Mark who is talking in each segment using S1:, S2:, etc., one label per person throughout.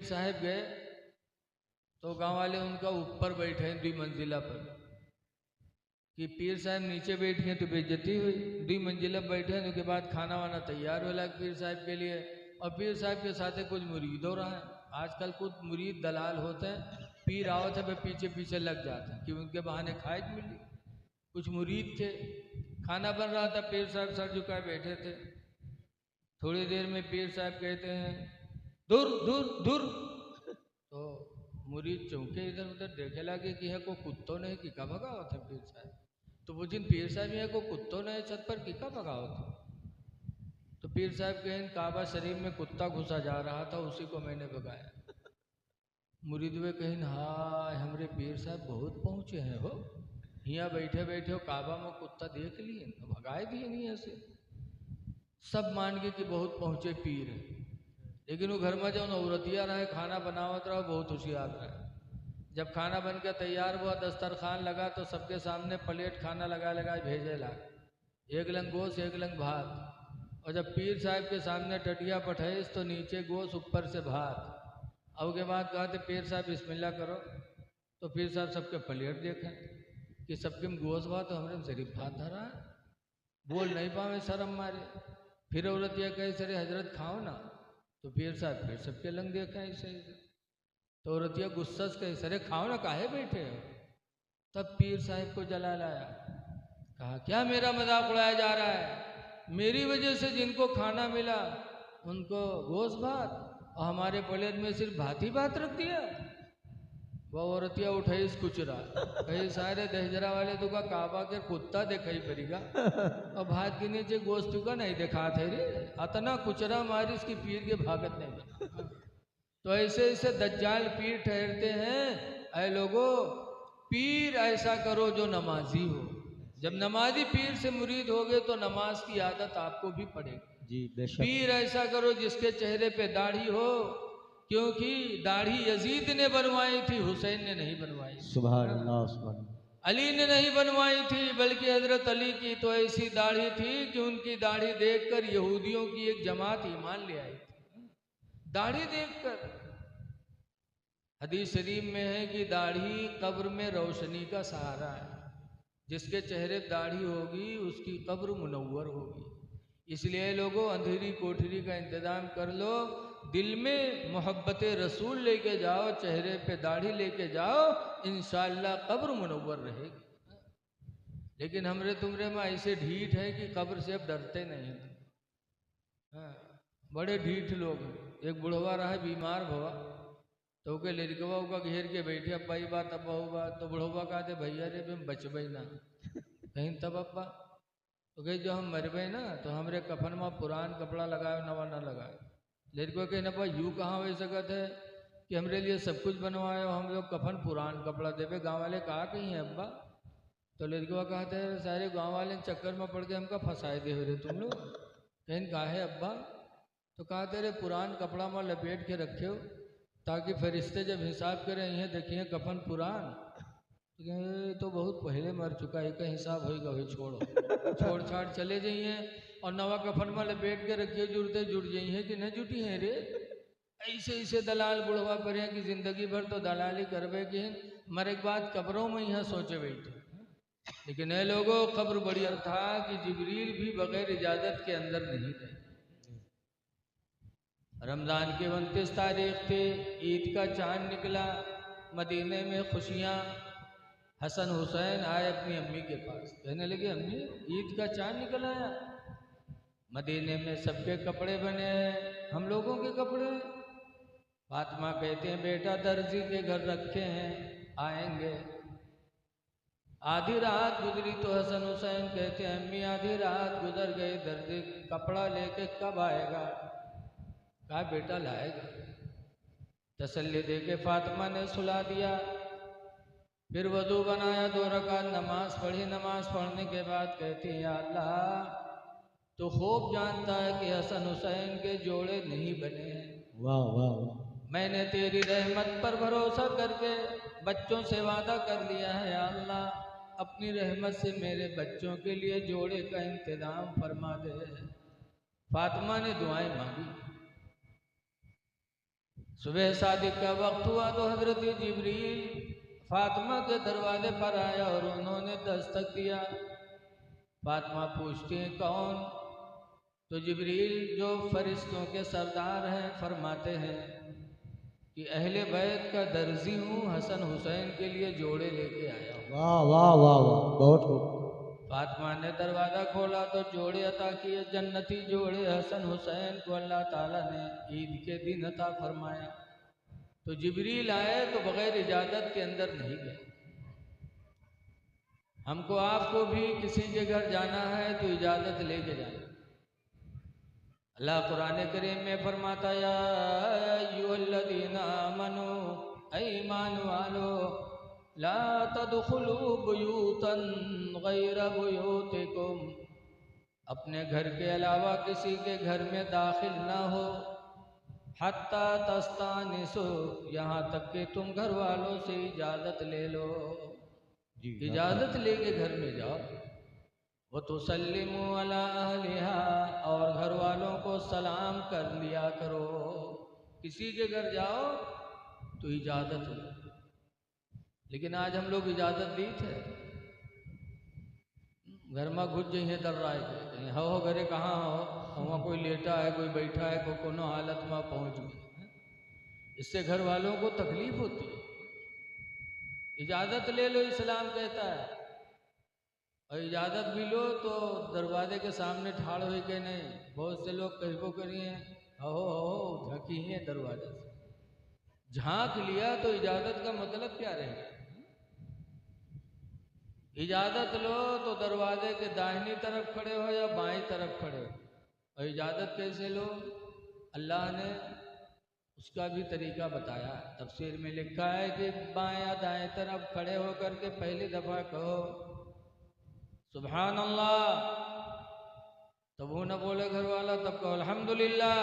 S1: साहब गए तो गांव वाले उनका ऊपर बैठे हैं 2 मंजिला पर कि पीर साहब नीचे बैठे तो बेइज्जती हुई। 2 मंजिला बैठे उनके बाद खाना वाना तैयार हो लगा पीर साहब के लिए, और पीर साहब के साथ कुछ मुरीद हो रहा है। आजकल कुछ मुरीद दलाल होते हैं, पीर आवत है वे पीछे पीछे लग जाते हैं कि उनके बहाने खाए मिली। कुछ मुरीद थे, खाना बन रहा था, पीर साहब सर झुकाए बैठे थे। थोड़ी देर में पीर साहब कहते हैं दूर दूर दूर, तो मुरीद चौंके इधर उधर देखे लगे कि है को कुत्तों ने कि का भगाओ थे पीर साहब। तो वो जिन पीर साहब है को कुत्तों ने छत पर कि का भगाओ थे। तो पीर साहब कहें काबा शरीफ में कुत्ता घुसा जा रहा था उसी को मैंने भगाया। मुरीद वे कहें हाँ हमारे पीर साहब बहुत पहुँचे हैं हो, यहाँ बैठे बैठे हो काबा में कुत्ता देख लिए तो भगाए दिए नहीं ऐसे। सब मान गए कि बहुत पहुँचे पीर है, लेकिन वो घर में जो औरतिया रहे खाना बनावत रहा बहुत होशियार रहे। जब खाना बन के तैयार हुआ दस्तरखान लगा तो सबके सामने प्लेट खाना लगा भेजे लाग, 1 लंग गोश्त 1 लंग भात। और जब पीर साहब के सामने टटिया पठेस तो नीचे गोश्त ऊपर से भात। अब के बाद कहा थे पीर साहब बिस्मिल्लाह करो, तो पीर साहब सबके प्लेट देखें कि सबके में गोश्त भात तो हमारे सिर्फ भात धरा है, बोल नहीं पावे शर्म मारे। फिर औरतिया कहे सरे हजरत खाओ ना, तो पीर साहब फिर सबके लंग देखा ऐसे। तो औरतिया गुस्सा से कहे सरे खाओ ना काहे बैठे हो। तब पीर साहब को जला लाया, कहा क्या मेरा मजाक उड़ाया जा रहा है, मेरी वजह से जिनको खाना मिला उनको गोश्त भात और हमारे प्लेट में सिर्फ भात ही भात रख दिया। वह औरतिया उठाई इस कुचरा कही सारे दहजरा वाले तो का काबा के कुत्ता दिखाई पड़ेगा और भात के नीचे गोश्त का नहीं दिखा थे रे, अतना कुचरा मारी इसकी पीर के भागत नहीं बना। तो ऐसे ऐसे दज्जाल पीर ठहरते हैं। ऐ लोगो पीर ऐसा करो जो नमाजी हो। जब नमाजी पीर से मुरीद होगे तो नमाज की आदत आपको भी पड़ेगी
S2: जी बेशक।
S1: पीर ऐसा करो जिसके चेहरे पे दाढ़ी हो, क्योंकि दाढ़ी यजीद ने बनवाई थी, हुसैन ने नहीं बनवाई।
S2: सुभान अल्लाह सुभान अल्लाह।
S1: अली ने नहीं बनवाई थी, बल्कि हजरत अली की तो ऐसी दाढ़ी थी कि उनकी दाढ़ी देखकर यहूदियों की एक जमात ईमान ले आई थी, दाढ़ी देखकर। हदीस शरीफ में है कि दाढ़ी कब्र में रोशनी का सहारा है, जिसके चेहरे दाढ़ी होगी उसकी कब्र मुनव्वर होगी। इसलिए लोगों अंधेरी कोठरी का इंतज़ाम कर लो, दिल में मोहब्बत रसूल लेके जाओ, चेहरे पे दाढ़ी लेके जाओ, इंशाअल्लाह कब्र मुनव्वर रहेगी। लेकिन हमरे तुमरे में ऐसे ढीठ है कि कब्र से अब डरते नहीं हैं। हाँ, बड़े ढीठ लोग हैं। एक बुढ़वा रहा है बीमार भवा, तो के लड़कवा का घेर के बैठे अब्बा ही बात अब्बा हुआ, तो बुढ़वा कहते भैया रे हम बचबई ना कहीं तब अब्बा, तो कही जो हम मरबे ना तो हमरे कफन में पुरान कपड़ा लगाए नवा ना लगाए। लड़को कहे ना भाई यूँ कहाँ हो सकत है कि हमरे लिए सब कुछ बनवाए और हम लोग कफन पुरान कपड़ा देवे, गाँव वाले कहा कहीं है अब्बा। तो लड़का कहते हैं सारे गाँव वाले चक्कर में पड़ के हमका फंसाए दे रहे तुम लोग, कहीं कहा है अब्बा। तो कहते रे पुरान कपड़ा में लपेट के रखे हो ताकि फरिश्ते जब हिसाब करें यह देखिए कफन पुरान, तो बहुत पहले मर चुका है, का हिसाब होगा भाई छोड़ो, छोड़ छाड़ चले जाइए और नवा कफन में लपेट के रखिए, जुड़ते जुड़ जाइए कि नहीं जुटी हैं रे। ऐसे ऐसे दलाल बुढ़वा पर कि जिंदगी भर तो दलाली करवे कि मरे के बाद कब्रों में यहाँ सोचे बैठे। लेकिन ये लोगों खबर बड़ी था कि जिब्रील भी बगैर इजाजत के अंदर नहीं गए। रमज़ान की 29 तारीख थी, ईद का चांद निकला, मदीने में खुशियाँ। हसन हुसैन आए अपनी अम्मी के पास, कहने लगे अम्मी ईद का चांद निकल आया, मदीने में सबके कपड़े बने हैं, हम लोगों के कपड़े। फातिमा कहते हैं बेटा दर्जी के घर रखे हैं आएंगे। आधी रात गुजरी तो हसन हुसैन कहते हैं अम्मी आधी रात गुजर गई, दर्जी कपड़ा लेके कब आएगा। कहा बेटा लाएगा। तसल्ली दे के फातिमा ने सुला दिया, फिर वजू बनाया, 2 रकात नमाज पढ़ी। नमाज पढ़ने के बाद कहती है अल्लाह तो खूब जानता है कि हसन हुसैन के जोड़े नहीं बने हैं।
S2: वाह वाह वाह।
S1: मैंने तेरी रहमत पर भरोसा करके बच्चों से वादा कर लिया है, अल्लाह अपनी रहमत से मेरे बच्चों के लिए जोड़े का इंतजाम फरमा दे। फातिमा ने दुआएं मांगी। सुबह सादिक का वक्त हुआ तो हजरत जिब्रील फातिमा के दरवाजे पर आया और उन्होंने दस्तक दिया। फातिमा पूछती हैं कौन? तो जिब्रील जो फरिश्तों के सरदार हैं फरमाते हैं कि अहले बैत का दर्जी हूँ, हसन हुसैन के लिए जोड़े लेके आया हूँ।
S2: वाह वाह वाह वाह, बहुत खूब।
S1: फातिमा ने दरवाज़ा खोला तो जोड़े अता किए, जन्नती जोड़े हसन हुसैन को अल्लाह ताला ने ईद के दिन अता फरमाया। तो जिब्रील आए तो बग़ैर इजाज़त के अंदर नहीं गए। हमको आपको भी किसी के घर जाना है तो इजाज़त लेके जाना। अल्लाह कुरान करीम में फरमाता या अय्युहल्लज़ीना आमनू, ऐ ईमान वालो, ला तदखुलू बुयूतन गैर बुयूतिकुम, अपने घर के अलावा किसी के घर में दाखिल ना हो, हत्ता तस्तानिसु, यहाँ तक कि तुम घर वालों से इजाज़त ले लो। इजाज़त लेके घर में जाओ। वो तुसल्लिमु अला अहलिहा, और घर वालों को सलाम कर लिया करो। किसी के घर जाओ तो इजाज़त लो। लेकिन आज हम लोग इजाज़त दी थे, घर में घुस जाइए तर राय के हो घरे कहाँ हो, वहाँ कोई लेटा है, कोई बैठा है, कोई कोनो हालत में पहुँच गए। इससे घर वालों को तकलीफ होती है। इजाज़त ले लो, इस्लाम कहता है। और इजाज़त भी लो तो दरवाजे के सामने ठाड़ हुई के नहीं। बहुत से लोग कहबो करिए हो झाँकी हैं दरवाजे से। झाँक लिया तो इजाज़त का मतलब क्या रहेगा? इजाज़त लो तो दरवाजे के दाहिनी तरफ खड़े हो या बाईं तरफ खड़े हो। और इजाज़त कैसे लो? अल्लाह ने उसका भी तरीका बताया। तफसीर में लिखा है कि बाएं या दाएं तरफ खड़े होकर के पहली दफ़ा कहो सुभान अल्लाह, तब वो न बोले घर वाला, तब कहो अल्हम्दुलिल्लाह,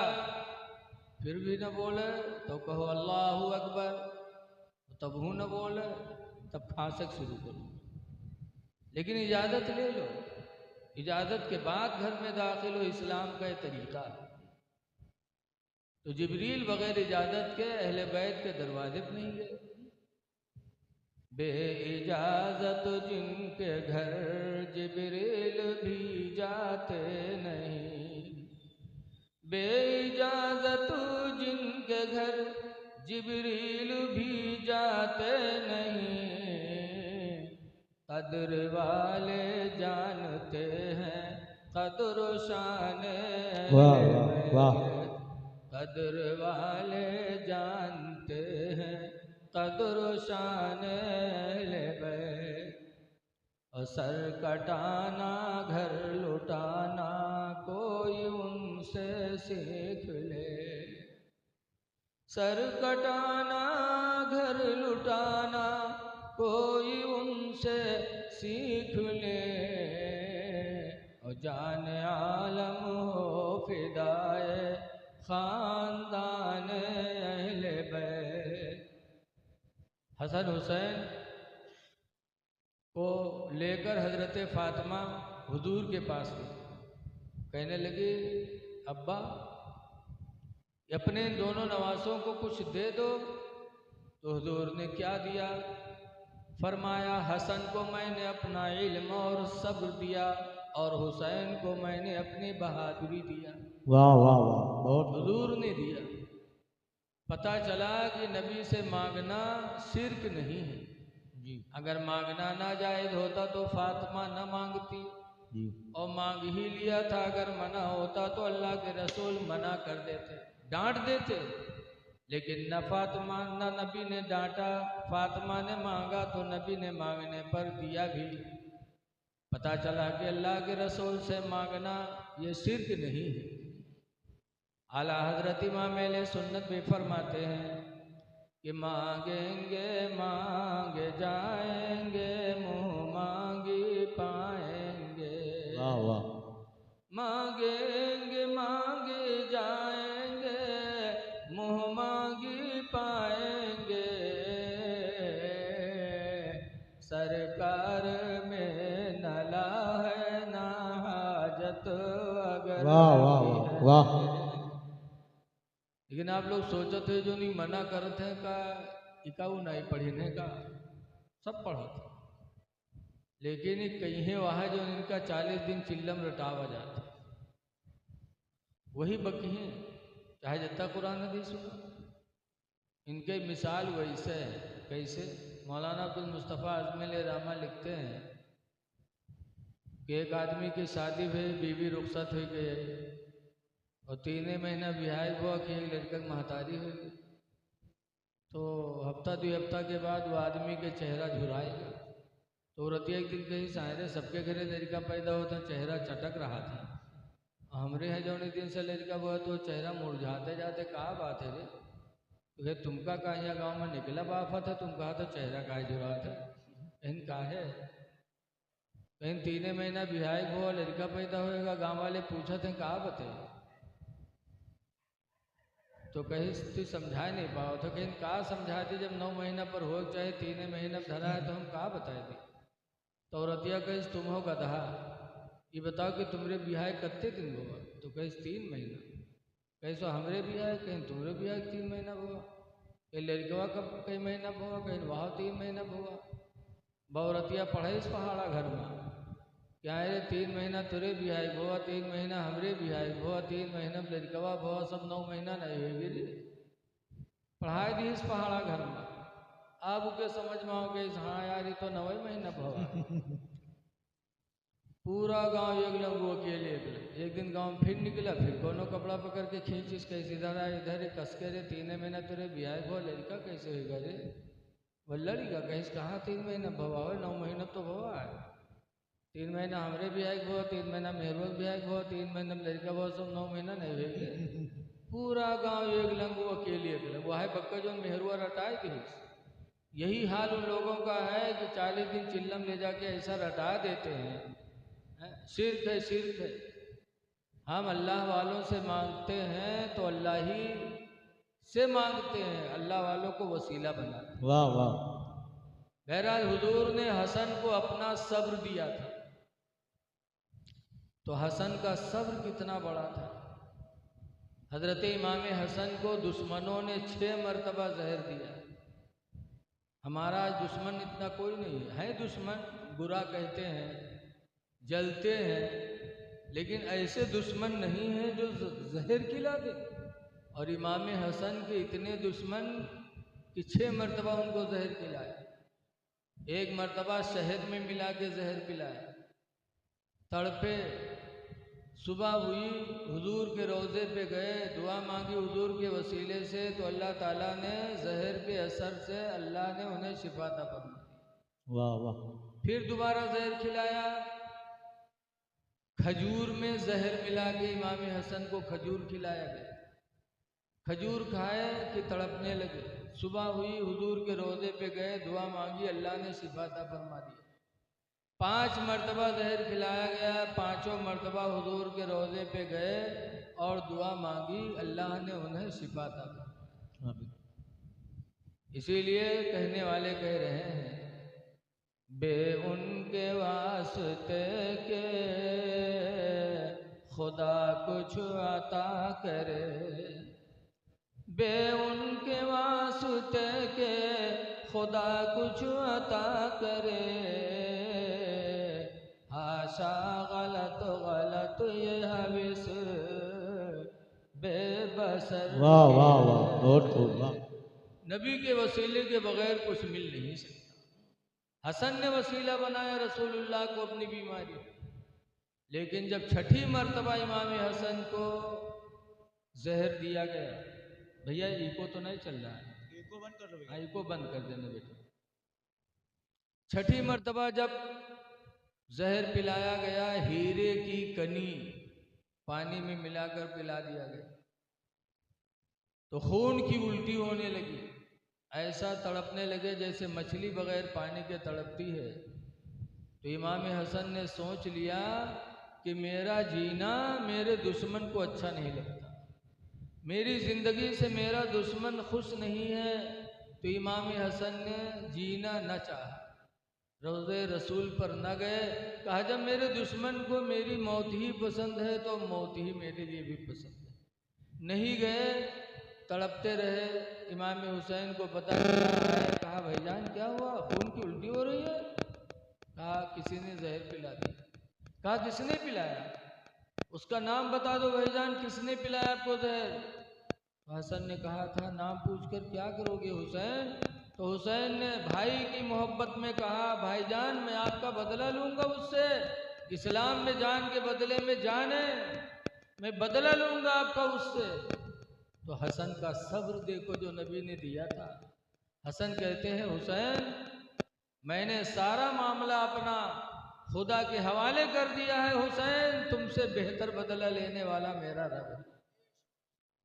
S1: फिर भी न बोले तो कहो अल्लाहु अकबर, तब वो न बोले तब खांसक शुरू करो। लेकिन इजाज़त ले लो। इजाज़त के बाद घर में दाखिल हो, इस्लाम का ये तरीका है। तो जिब्रील बग़ैर इजाज़त के अहले बैत के दरवाजे पर नहीं गए। बे इजाज़त जिनके घर जिब्रील भी जाते नहीं, बे इजाज़त जिनके घर जिब्रील भी जाते नहीं, कदर वाले जानते हैं कदर शान,
S2: वाह वाह वाह,
S1: कदर वाले जानते हैं कदर शान ले बैत। और सर कटाना घर लुटाना कोई उनसे सीख ले, सर कटाना घर लुटाना कोई उनसे सीख ले, और जान आलम हो फिदाए खानदान अहले बैत। हसन हुसैन को लेकर हजरत फातिमा हुजूर के पास गई। कहने लगी अब्बा अपने दोनों नवासों को कुछ दे दो। तो हुजूर ने क्या दिया? फरमाया हसन को मैंने अपना इल्म और सब्र दिया, और हुसैन को मैंने अपनी बहादुरी दिया।
S2: वाह वाह वाह, बहुत
S1: हुजूर ने दिया। पता चला कि नबी से मांगना शिर्क नहीं है
S2: जी
S1: अगर मांगना ना जायज़ होता तो फातिमा न मांगती,
S2: जी,
S1: और मांग ही लिया था। अगर मना होता तो अल्लाह के रसूल मना कर देते, डांट देते। लेकिन न फातिमा न नबी ने डांटा। फातिमा ने मांगा तो नबी ने मांगने पर दिया भी। पता चला कि अल्लाह के रसूल से मांगना ये शिर्क नहीं है। आला हजरत इमाम अहले सुन्नत भी फरमाते हैं कि मांगेंगे मांगे जाएंगे, मुँह मांगी पाएंगे।
S2: वाह वाह,
S1: मांगेंगे मांगे जाएंगे, मुँह मांगी पाएंगे। सरकार में नला है ना हाजत अगर
S2: वाह वाह
S1: लगी है।
S2: वाह,
S1: लेकिन आप लोग लोग सोचते हैं जो नहीं मना करते हैं का इकाऊ नहीं पढ़ने का, सब पढ़ते, लेकिन कहीं वहाँ जो इनका 40 दिन चिल्लम रटावा जाता वही बकी हैं, चाहे जितना कुरान हदीस सुना। इनके मिसाल वैसे है। कैसे? मौलाना अब्दुल मुस्तफ़ा अजमेल रामा लिखते हैं कि एक आदमी की शादी हुई, बीवी रुखसत हो गई और 3 महीना बिहार हुआ कि एक लड़का महतारी हो गई। तो हफ्ता 2 हफ्ता के बाद वो आदमी के चेहरा झुराएगा। तो रतिया एक दिन कहीं सायरे सबके घरे लड़का पैदा होता, चेहरा चटक रहा था। हमरे यहाँ जो दिन से लड़का हुआ तो चेहरा मुरझाते जाते, कहा बात है रे, तो तुमका कहा यहाँ गाँव में निकला बाफत है, तुम कहा तो चेहरा का झुराता कहीं का है। कहीं 3 महीना बिहार हुआ लड़का पैदा होएगा, गाँव वाले पूछते हैं कहा बताए, तो कहीं तू समझा नहीं पाओ, तो कहीं कहा समझा दी, जब 9 महीना पर हो चाहे 3 महीना धरा है तो हम कहा बताए दी। तो औरतिया कहीं तुम हो गधा, ये बताओ कि तुमरे बिहार कितने दिन हुआ, तो कहीं 3 महीना। कहीं सो हमरे बिहार, कहीं तुमरे बिहार 3 महीना हुआ, कहीं लड़कवा कब कई महीना हुआ, कहीं वहाँ 3 महीना हुआ। बहुरतिया पढ़े इस पहाड़ा घर में क्या है, 3 महीना तुरे बिहाई भोआ, 3 महीना हमरे बिहाई भोआ, 3 महीना लड़कवा भोआ, सब 9 महीना नहीं हुए रे। पढ़ाई दी इस पहाड़ा घर में। अब के समझ में आओ गए, हाँ यार ये तो 9 महीना भोआ। पूरा गांव एक लंगू अकेले एक दिन गांव फिर निकला, फिर कोनो कपड़ा पकड़ के खींच इसके इधर आए, इधर कस के रे 3 महीना तुरे बिहाई भोआ, लड़का कैसे होगा रे, वो लड़का कहीं कहाँ 3 महीना भवा हो, 9 महीना तो भवा है। 3 महीना हमरे बिहार हुआ, 3 महीना मेहरवा बिहार हुआ, 3 महीना लड़का हुआ, सब 9 महीना नहीं हुए। पूरा गांव एक लंगू अकेले अकेले वो है बक्का जो मेहरुआ रटाए थी। यही हाल उन लोगों का है कि 40 दिन चिल्लम ले जाके ऐसा रटा देते हैं। सिर्फ है, सिर्फ है। हम अल्लाह वालों से मांगते हैं तो अल्लाह ही से मांगते हैं, अल्लाह वालों को वसीला बनाते हैं।
S2: वाह वाह।
S1: बहरहाल हुजूर ने हसन को अपना सब्र दिया था, तो हसन का सब्र कितना बड़ा था। हजरत इमाम हसन को दुश्मनों ने 6 मरतबा जहर दिया। हमारा दुश्मन इतना कोई नहीं है, दुश्मन बुरा कहते हैं, जलते हैं, लेकिन ऐसे दुश्मन नहीं है जो जहर खिला दे। और इमाम हसन के इतने दुश्मन कि 6 मरतबा उनको जहर खिलाया। एक मरतबा शहद में मिला के जहर पिलाया। तड़पे, सुबह हुई, हुजूर के रोज़े पे गए, दुआ मांगी हुजूर के वसीले से, तो अल्लाह ताला ने जहर के असर से अल्लाह ने उन्हें शिफा अता फरमाई।
S2: वाह वाह।
S1: फिर दोबारा जहर खिलाया। खजूर में जहर मिला के इमाम हसन को खजूर खिलाया गया। खजूर खाए कि तड़पने लगे। सुबह हुई, हुजूर के रोज़े पे गए, दुआ मांगी, अल्लाह ने शिफा अता फरमा दी। 5 मरतबा जहर खिलाया गया। 5 मरतबा हुजूर के रोज़े पे गए और दुआ मांगी, अल्लाह ने उन्हें शिफा अता फरमाई। इसीलिए कहने वाले कह रहे हैं, बे उनके वास्ते के खुदा कुछ अता करे, बे उनके वास्ते के खुदा कुछ अता करे, हाशा गलत गलत ये हविस बेबसर।
S2: वाह वाह वाह, बहुत खूब। वाह।
S1: नबी के वसीले के बगैर कुछ मिल नहीं सकता। हसन ने वसीला बनाया रसूलुल्लाह को अपनी बीमारी, लेकिन जब 6ठी मरतबा इमाम हसन को जहर दिया गया, भैया इको तो नहीं चल रहा है, इको बंद कर दो, इको बंद कर देना बेटा। 6ठी मरतबा जब जहर पिलाया गया, हीरे की कनी पानी में मिलाकर पिला दिया गया, तो खून की उल्टी होने लगी। ऐसा तड़पने लगे जैसे मछली बगैर पानी के तड़पती है। तो इमाम हसन ने सोच लिया कि मेरा जीना मेरे दुश्मन को अच्छा नहीं लगता, मेरी ज़िंदगी से मेरा दुश्मन खुश नहीं है। तो इमाम हसन ने जीना न चाहा, रोज़े रसूल पर न गए। कहा जब मेरे दुश्मन को मेरी मौत ही पसंद है तो मौत ही मेरे लिए भी पसंद है। नहीं गए तड़पते रहे। इमाम हुसैन को पता चला है, कहा भाईजान क्या हुआ, खून की उल्टी हो रही है? कहा किसी ने जहर पिला दिया। कहा किसने पिलाया? उसका नाम बता दो भाईजान, किसने पिलाया आपको जहर? हसन ने कहा था नाम पूछकर क्या करोगे हुसैन? तो हुसैन ने भाई की मोहब्बत में कहा भाईजान मैं आपका बदला लूंगा उससे, इस्लाम में जान के बदले में जान है, मैं बदला लूंगा आपका उससे। तो हसन का सब्र देखो जो नबी ने दिया था। हसन कहते हैं हुसैन मैंने सारा मामला अपना खुदा के हवाले कर दिया है हुसैन, तुमसे बेहतर बदला लेने वाला मेरा रब है।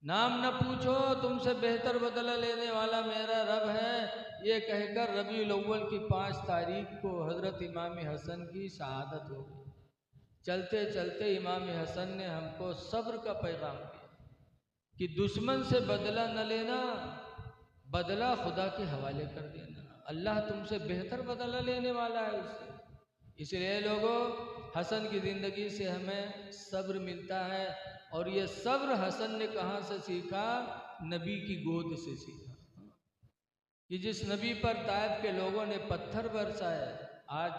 S1: नाम न पूछो, तुमसे बेहतर बदला लेने वाला मेरा रब है। ये कहकर रबीउल अव्वल की 5 तारीख को हज़रत इमाम हसन की शहादत हो गई। चलते चलते इमाम हसन ने हमको सब्र का पैगाम दिया कि दुश्मन से बदला न लेना, बदला खुदा के हवाले कर देना। अल्लाह तुमसे बेहतर बदला लेने वाला है उससे। इसलिए लोगों, हसन की ज़िंदगी से हमें सब्र मिलता है। और ये सब्र हसन ने कहाँ से सीखा? नबी की गोद से सीखा। कि जिस नबी पर ताइफ के लोगों ने पत्थर बरसाए, आज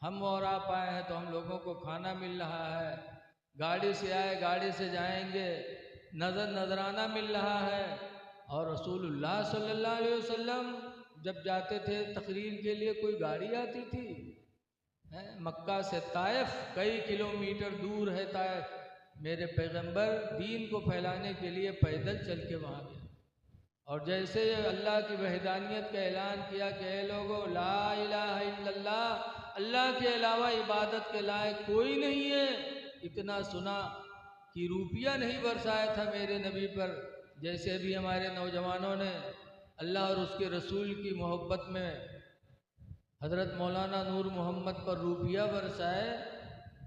S1: हम और आप आए हैं तो हम लोगों को खाना मिल रहा है, गाड़ी से आए गाड़ी से जाएंगे, नजराना मिल रहा है। और रसूलुल्लाह सल्लल्लाहु अलैहि वसल्लम जब जाते थे तकरीर के लिए, कोई गाड़ी आती थी? मक्का से ताइफ कई किलोमीटर दूर है ताइफ। मेरे पैगंबर दीन को फैलाने के लिए पैदल चल के वहाँ गए। और जैसे अल्लाह की वहदानियत का ऐलान किया कि ए लोगों ला इलाहा इल्लल्लाह, अल्लाह के अलावा इबादत के लायक कोई नहीं है, इतना सुना कि रुपया नहीं बरसाया था मेरे नबी पर। जैसे भी हमारे नौजवानों ने अल्लाह और उसके रसूल की मोहब्बत में हज़रत मौलाना नूर मोहम्मद पर रुपया बरसाए,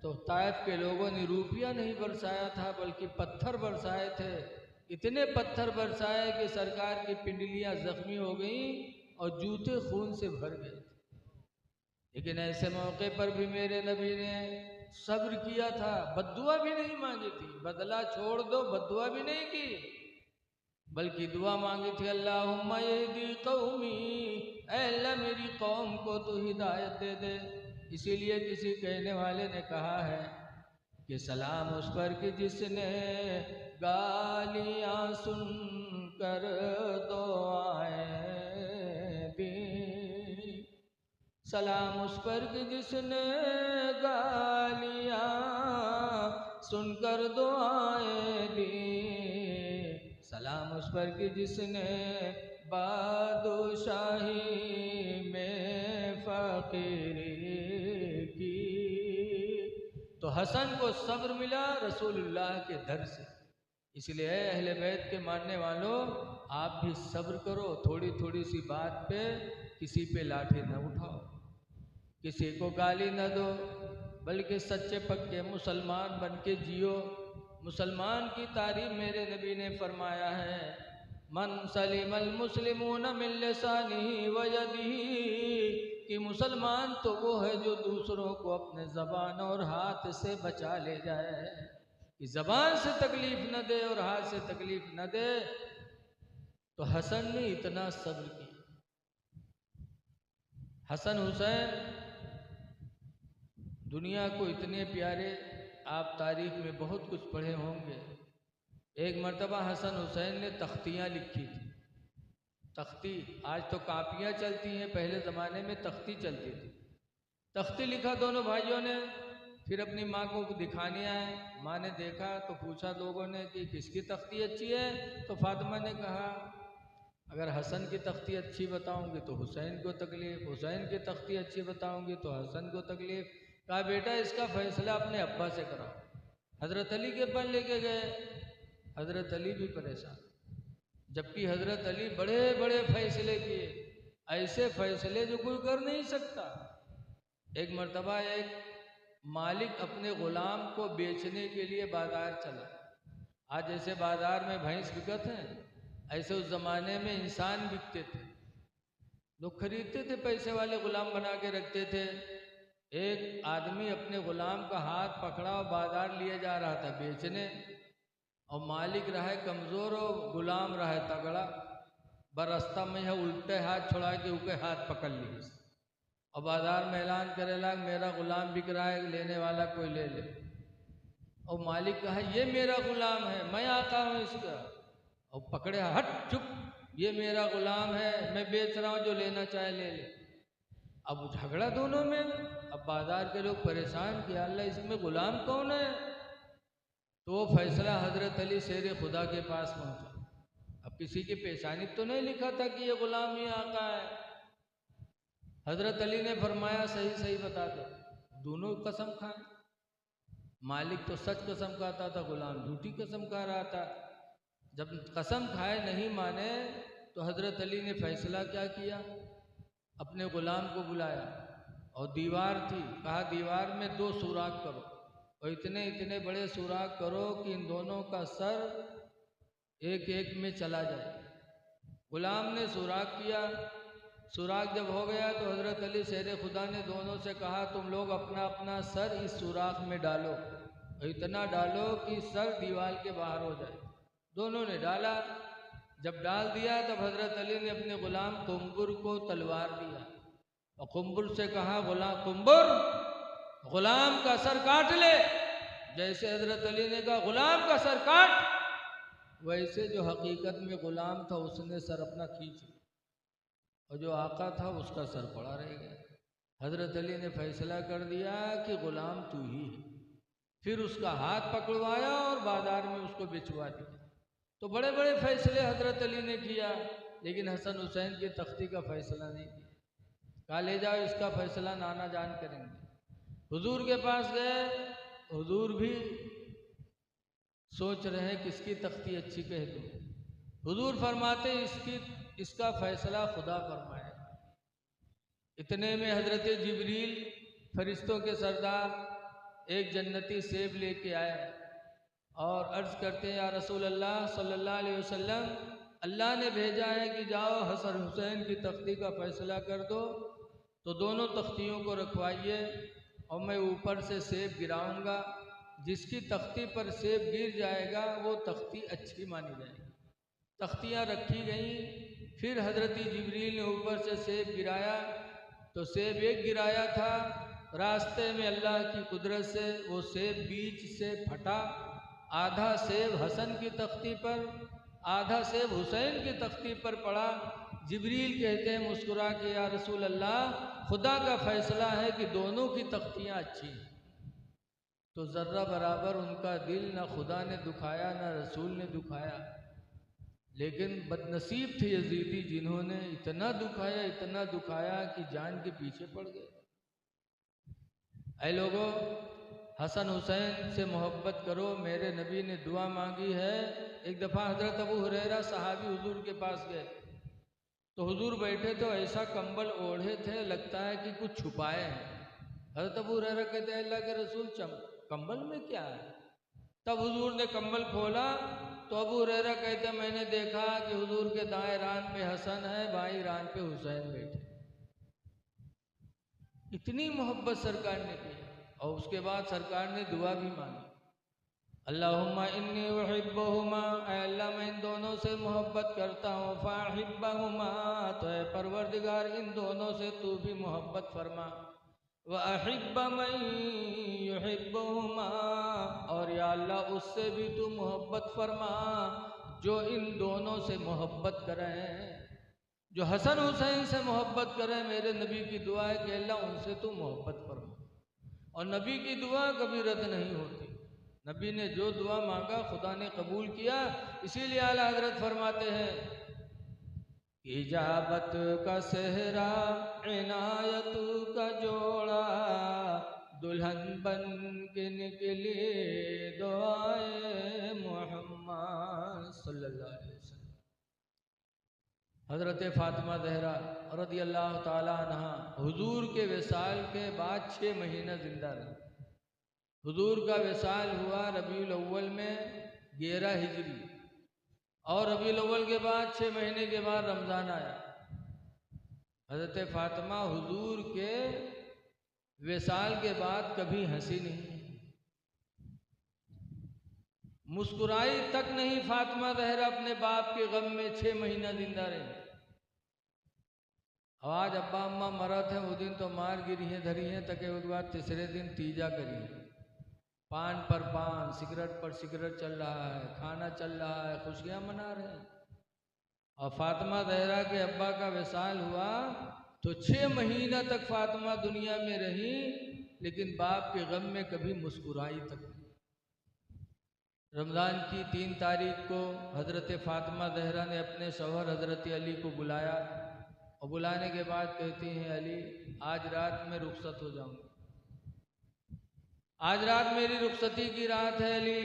S1: तो ताइफ के लोगों ने रुपया नहीं बरसाया था बल्कि पत्थर बरसाए थे। इतने पत्थर बरसाए कि सरकार की पिंडलियां जख्मी हो गईं और जूते खून से भर गए। लेकिन ऐसे मौके पर भी मेरे नबी ने सब्र किया था, बद्दुआ भी नहीं मांगी थी। बदला छोड़ दो, बद्दुआ भी नहीं की, बल्कि दुआ मांगी थी अल्लाहुम्मा यहदी कौमी, अल्लाह मेरी कौम को तो हिदायत दे दे। इसीलिए किसी कहने वाले ने कहा है कि सलाम उस पर कि जिसने गालियाँ सुनकर दुआएं दी, सलाम उस पर कि जिसने गालियाँ सुनकर दुआएं दी, सलाम उस पर कि जिसने बादशाही में फकीरी की। तो हसन को सब्र मिला रसूलुल्लाह के दर से। इसलिए अहले बैत के मानने वालों, आप भी सब्र करो। थोड़ी थोड़ी सी बात पे किसी पे लाठी न उठाओ, किसी को गाली न दो, बल्कि सच्चे पक्के मुसलमान बन के जियो। मुसलमान की तारीफ मेरे नबी ने फरमाया है, मन सलिमल मुस्लिमून मिन लिसानिही व यदिही, कि मुसलमान तो वो है जो दूसरों को अपने ज़बान और हाथ से बचा ले जाए, कि ज़बान से तकलीफ़ न दे और हाथ से तकलीफ़ न दे। तो हसन ने इतना सब्र किया। हसन हुसैन दुनिया को इतने प्यारे, आप तारीख में बहुत कुछ पढ़े होंगे। एक मर्तबा हसन हुसैन ने तख्तियाँ लिखी थी। तख्ती, आज तो कापियाँ चलती हैं, पहले ज़माने में तख्ती चलती थी। तख्ती लिखा दोनों भाइयों ने, फिर अपनी माँ को दिखाने आए। माँ ने देखा तो पूछा लोगों ने कि किसकी तख्ती अच्छी है? तो फातिमा ने कहा अगर हसन की तख्ती अच्छी बताऊंगी तो हुसैन को तकलीफ़, हुसैन की तख्ती अच्छी बताऊंगी तो हसन को तकलीफ़। कहा बेटा इसका फैसला अपने अब्बा से कराओ। हज़रत अली के पास लेके गए। हज़रत अली भी परेशान, जबकि हज़रत अली बड़े बड़े फैसले किए, ऐसे फैसले जो कोई कर नहीं सकता। एक मर्तबा एक मालिक अपने ग़ुलाम को बेचने के लिए बाज़ार चला। आज जैसे बाज़ार में भैंस बिकते हैं, ऐसे उस ज़माने में इंसान बिकते थे। लोग खरीदते थे, पैसे वाले ग़ुलाम बना के रखते थे। एक आदमी अपने ग़ुलाम का हाथ पकड़ा और बाज़ार लिए जा रहा था बेचने, और मालिक रहे कमज़ोर और गुलाम रहे तगड़ा। बरस्ता में है उल्टे हाथ छुड़ा के उके हाथ पकड़ लिए और बाजार में ऐलान करे लग मेरा गुलाम बिक रहा है, लेने वाला कोई ले ले। और मालिक कहा ये मेरा गुलाम है, मैं आका हूँ इसका। और पकड़े, हट चुप, ये मेरा गुलाम है, मैं बेच रहा हूँ, जो लेना चाहे ले ले। अब झगड़ा दोनों में। अब बाजार के लोग परेशान कि अल्लाह इसमें गुलाम कौन है। तो वो फैसला हजरत अली शेर खुदा के पास पहुंचा। अब किसी की पेशानी तो नहीं लिखा था कि ये गुलाम ही आका है। हजरत अली ने फरमाया सही सही बता दो। दोनों कसम खाए। मालिक तो सच कसम खाता था, गुलाम झूठी कसम खा रहा था। जब कसम खाए नहीं माने तो हजरत अली ने फैसला क्या किया, अपने गुलाम को बुलाया और दीवार थी, कहा दीवार में 2 सुराख करो और इतने इतने बड़े सुराख करो कि इन दोनों का सर एक एक में चला जाए। गुलाम ने सुराख किया। सुराख जब हो गया तो हजरत अली शेर खुदा ने दोनों से कहा तुम लोग अपना अपना सर इस सुराख में डालो और इतना डालो कि सर दीवार के बाहर हो जाए। दोनों ने डाला। जब डाल दिया तब हजरत अली ने अपने गुलाम कुंबुर को तलवार दिया और कुंबुर से कहा गुलाम कुंबुर, गुलाम का सर काट ले। जैसे हजरत अली ने कहा गुलाम का सर काट, वैसे जो हकीकत में गुलाम था उसने सर अपना खींच लिया और जो आका था उसका सर पड़ा रह गया। हजरत अली ने फैसला कर दिया कि गुलाम तू ही है। फिर उसका हाथ पकड़वाया और बाजार में उसको बेचवा दिया। तो बड़े बड़े फैसले हजरत अली ने किया, लेकिन हसन हुसैन की तख्ती का फैसला नहीं किया। कहा ले जाओ, इसका फैसला नाना जान करेंगे। हुजूर के पास गए, हुजूर भी सोच रहे हैं किसकी तख्ती अच्छी कह दूं। हुजूर फरमाते इसका फैसला खुदा फरमाए। इतने में हजरत जिब्रील फरिश्तों के सरदार एक जन्नती सेब लेके आए और अर्ज़ करते हैं या रसूल अल्लाह सल्लल्लाहु अलैहि वसल्लम, अल्लाह ने भेजा है कि जाओ हसन हुसैन की तख्ती का फैसला कर दो। तो दोनों तख्तियों को रखवाइए और मैं ऊपर से सेब गिराऊंगा। जिसकी तख्ती पर सेब गिर जाएगा वो तख्ती अच्छी मानी जाएगी। तख्तियाँ रखी गईं। फिर हजरत जिब्रील ने ऊपर से सेब गिराया तो सेब एक गिराया था, रास्ते में अल्लाह की कुदरत से वो सेब बीच से फटा। आधा सेब हसन की तख्ती पर, आधा सेब हुसैन की तख्ती पर पड़ा। जिब्रील कहते हैं मुस्कुरा के या रसूल अल्लाह, खुदा का फैसला है कि दोनों की तख्तियाँ अच्छी हैं। तो ज़र्रा बराबर उनका दिल न खुदा ने दुखाया न रसूल ने दुखाया। लेकिन बदनसीब थे यजीदी जिन्होंने इतना दुखाया कि जान के पीछे पड़ गए। ऐ लोगों, हसन हुसैन से मोहब्बत करो। मेरे नबी ने दुआ मांगी है। एक दफ़ा हज़रत अबू हुरैरा सहाबी हुजूर के पास गए तो हुजूर बैठे तो ऐसा कंबल ओढ़े थे लगता है कि कुछ छुपाए हैं। हज़रत अबू हुरैरा कहते हैं अल्लाह के रसूल कंबल में क्या है। तब हुजूर ने कंबल खोला तो अबू हुरैरा कहते हैं मैंने देखा कि हुजूर के दाएं रान पे हसन है, बाईं रान पे हुसैन बैठे। इतनी मोहब्बत सरकार ने की। और उसके बाद सरकार ने दुआ भी मांगी, अल्लाहुम्मा इन्नी उहिब्बुहुमा, अल्लाह मैं इन दोनों से मोहब्बत करता हूँ। फ़ाहिब्बहुमा, तो ऐ परवरदिगार इन दोनों से तू भी मोहब्बत फरमा। व अहिब्ब मन युहिब्बुहुमा, और या अल्लाह उससे भी तू मोहब्बत फरमा जो इन दोनों से मोहब्बत करें। जो हसन हुसैन से मोहब्बत करें, मेरे नबी की दुआ है कि अल्लाह उनसे तू मोहब्बत फरमा। और नबी की दुआ कभी रद्द नहीं होती। नबी ने जो दुआ मांगा खुदा ने कबूल किया। इसीलिए आला हजरत फरमाते हैं इजाबत का सेहरा इनायत का जोड़ा, दुल्हन बन के निकली दुआए मोहम्मद सल्लल्लाहु अलैहि वसल्लम। हज़रत फ़ातिमा ज़हरा रज़ियल्लाहु ताला अन्हा हुजूर के विसाल के बाद 6 महीना ज़िंदा रही। हुजूर का विसाल हुआ रबीउल अव्वल में 11 हिजरी और रबीउल अव्वल के बाद 6 महीने के बाद रमज़ान आया। हज़रत फ़ातिमा हुजूर के विसाल के बाद कभी हंसी नहीं। मुस्कुराई तक नहीं फातिमा ज़हरा अपने बाप के गम में 6 महीना जिंदा रही। आज अब्बा अम्मा मरत हैं, वो दिन तो मार गिरी हैं धरी हैं, तके उसके बाद तीसरे दिन तीजा करी है। पान पर पान, सिगरेट पर सिगरेट चल रहा है, खाना चल रहा है, खुशियाँ मना रहे हैं। और फातिमा ज़हरा के अब्बा का विसाल हुआ तो 6 महीना तक फातिमा दुनिया में रही, लेकिन बाप के गम में कभी मुस्कुराई तक नहीं। रमज़ान की 3 तारीख को हज़रत फातिमा ज़हरा ने अपने शौहर हज़रत अली को बुलाया और बुलाने के बाद कहती हैं, अली आज रात में रुखसत हो जाऊंगी, आज रात मेरी रुखसती की रात है अली,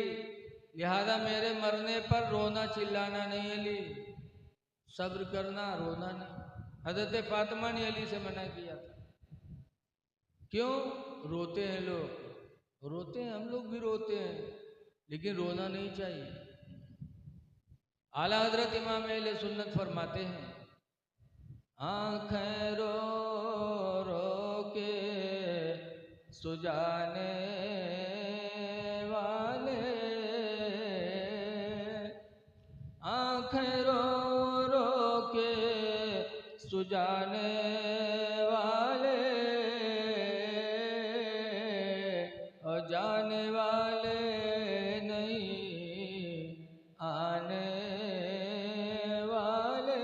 S1: लिहाजा मेरे मरने पर रोना चिल्लाना नहीं अली, सब्र करना, रोना नहीं। हज़रत फातिमा ने अली से मना किया था। क्यों? रोते हैं लोग, रोते हैं, हम लोग भी रोते हैं, लेकिन रोना नहीं चाहिए। आला हज़रत इमाम अहले सुन्नत फरमाते हैं, आँखें रो रो के सुजाने वाले, आँखें रो रो के सुजाने वाले और जाने वाले नहीं आने वाले।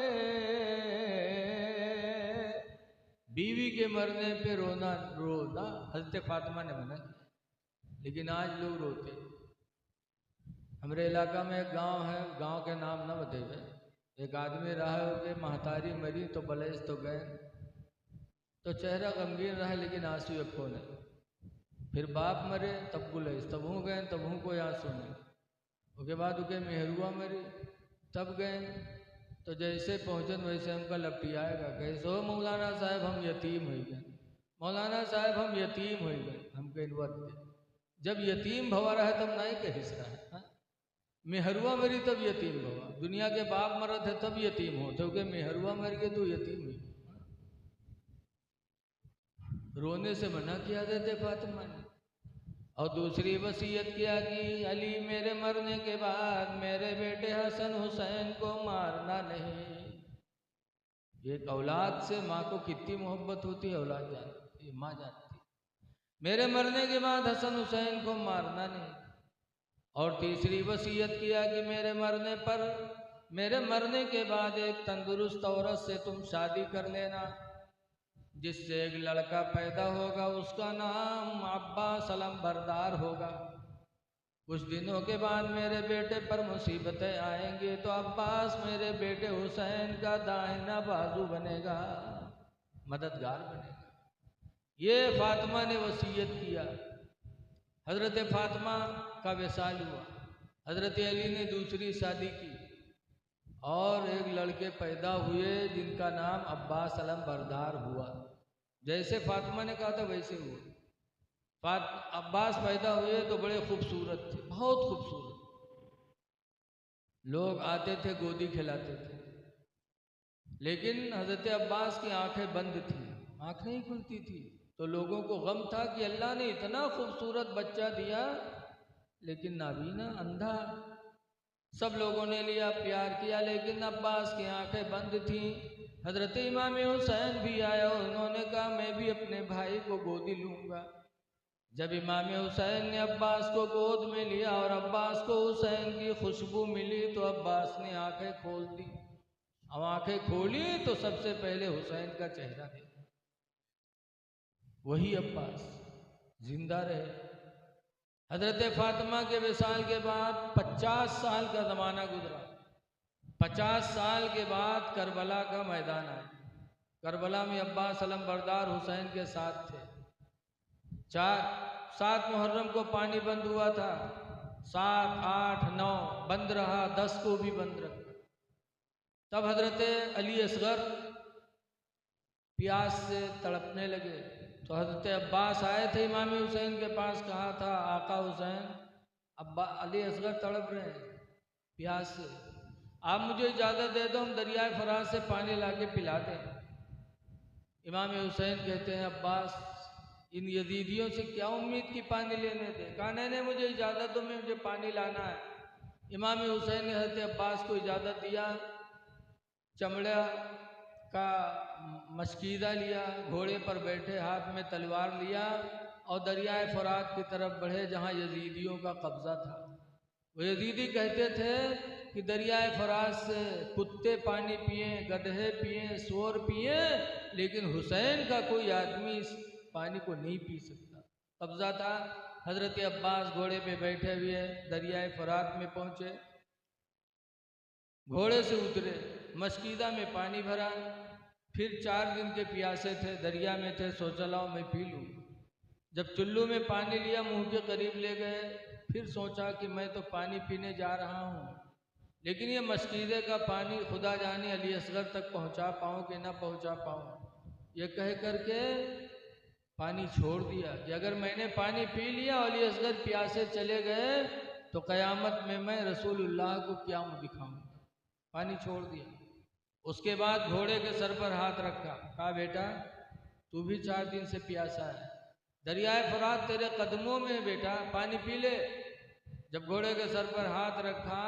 S1: बीवी के मरने पे रोना हज़रत फातिमा ने मना किया, लेकिन आज लोग रोते। हमारे इलाका में एक गांव है, गांव के नाम न बतेवे, एक आदमी रहा हो के महतारी मरी तो बलेस तो गए, तो चेहरा गमगीन रहा लेकिन आंसू अखो नहीं। फिर बाप मरे तब गुलेस, तब हूँ गए तब हूँ कोई आंसू नहीं। उसके बाद उनके मेहरुआ मरी तब गए, तो जैसे पहुँचन वैसे हमका लपटियाएगा, कैसे हो मौलाना साहब हम यतीम हो गए, मौलाना साहब हम यतीम हो गए। हम कह जब यतीम भवा रहा है तब नहीं कह रहा है, मेहरुआ मरी तब यतीम भवा, दुनिया के बाप मरत है तब यतीम हो, तो के मेहरुआ मर गए तो यतीम हुई। रोने से मना किया देते फातिमा ने। और दूसरी वसीयत किया कि अली मेरे मरने के बाद मेरे बेटे हसन हुसैन को मारना नहीं। एक औलाद से माँ को कितनी मोहब्बत होती है औलाद जानती है, माँ जानती है। मेरे मरने के बाद हसन हुसैन को मारना नहीं। और तीसरी वसीयत किया कि मेरे मरने के बाद एक तंदुरुस्त औरत से तुम शादी कर लेना, जिससे एक लड़का पैदा होगा, उसका नाम अब्बास अलमबरदार होगा। कुछ दिनों के बाद मेरे बेटे पर मुसीबतें आएंगी तो अब्बास मेरे बेटे हुसैन का दाहिना बाजू बनेगा, मददगार बनेगा। ये फातिमा ने वसीयत किया। हज़रत फातिमा का विसाल हुआ, हज़रत अली ने दूसरी शादी की और एक लड़के पैदा हुए जिनका नाम अब्बास अलमबरदार हुआ। जैसे फातिमा ने कहा था वैसे हुआ। अब्बास पैदा हुए तो बड़े खूबसूरत थे, बहुत खूबसूरत। लोग आते थे, गोदी खिलाते थे, लेकिन हज़रत अब्बास की आंखें बंद थी, आंख नहीं खुलती थी। तो लोगों को गम था कि अल्लाह ने इतना खूबसूरत बच्चा दिया लेकिन नाबीना, अंधा। सब लोगों ने लिया, प्यार किया, लेकिन अब्बास की आंखें बंद थीं। हज़रत इमाम हुसैन भी आया, उन्होंने कहा मैं भी अपने भाई को गोदी लूँगा। जब इमाम हुसैन ने अब्बास को गोद में लिया और अब्बास को हुसैन की खुशबू मिली तो अब्बास ने आंखें खोल दी। अब आंखें खोली तो सबसे पहले हुसैन का चेहरा देखा, वही अब्बास जिंदा रहे। हज़रत फातिमा के विसाल के बाद 50 साल का ज़माना गुजरा। 50 साल के बाद करबला का मैदान आया। करबला में अब्बास अलमबरदार हुसैन के साथ थे। 7 मुहर्रम को पानी बंद हुआ था, 7, 8, 9 बंद रहा, 10 को भी बंद रखा। तब हज़रत अली असगर प्यास से तड़पने लगे तो हज़रत अब्बास आए थे इमाम हुसैन के पास, कहा था आका हुसैन, अब्बा अली असगर तड़प रहे हैं प्यास से, आप मुझे इजाज़त दे दो, हम दरियाए फराज से पानी लाके पिला दें। इमाम हुसैन कहते हैं अब्बास इन यजीदियों से क्या उम्मीद की पानी लेने थे। कहा नहीं मुझे इजाज़त दो, मुझे पानी लाना है। इमाम हुसैन ने हज़रत अब्बास को इजाज़त दिया, चमड़ा का मशकीदा लिया, घोड़े पर बैठे, हाथ में तलवार लिया और दरियाए फरात की तरफ बढ़े जहाँ यजीदियों का कब्ज़ा था। वो यजीदी कहते थे कि दरियाए फरात से कुत्ते पानी पिए, गधे पिए, सूअर पिए, लेकिन हुसैन का कोई आदमी इस पानी को नहीं पी सकता। कब्ज़ा था। हज़रत अब्बास घोड़े पे बैठे हुए दरियाए फरात में पहुँचे, घोड़े से उतरे, मशकीदा में पानी भरा, फिर 4 दिन के प्यासे थे, दरिया में थे, सोचा लाओ मैं पी लूँ। जब चुल्लू में पानी लिया, मुंह के करीब ले गए, फिर सोचा कि मैं तो पानी पीने जा रहा हूँ, लेकिन ये मशकीदे का पानी खुदा जाने अली असगर तक पहुँचा पाऊँ कि ना पहुँचा पाऊँ। ये कह करके पानी छोड़ दिया कि अगर मैंने पानी पी लिया और अली असगर प्यासे चले गए तो क़यामत में मैं रसूलुल्लाह को क्या मुँह दिखाऊँ। पानी छोड़ दिया। उसके बाद घोड़े के सर पर हाथ रखा, कहा बेटा तू भी 4 दिन से प्यासा है, दरियाए फरात तेरे कदमों में है बेटा, पानी पी ले। जब घोड़े के सर पर हाथ रखा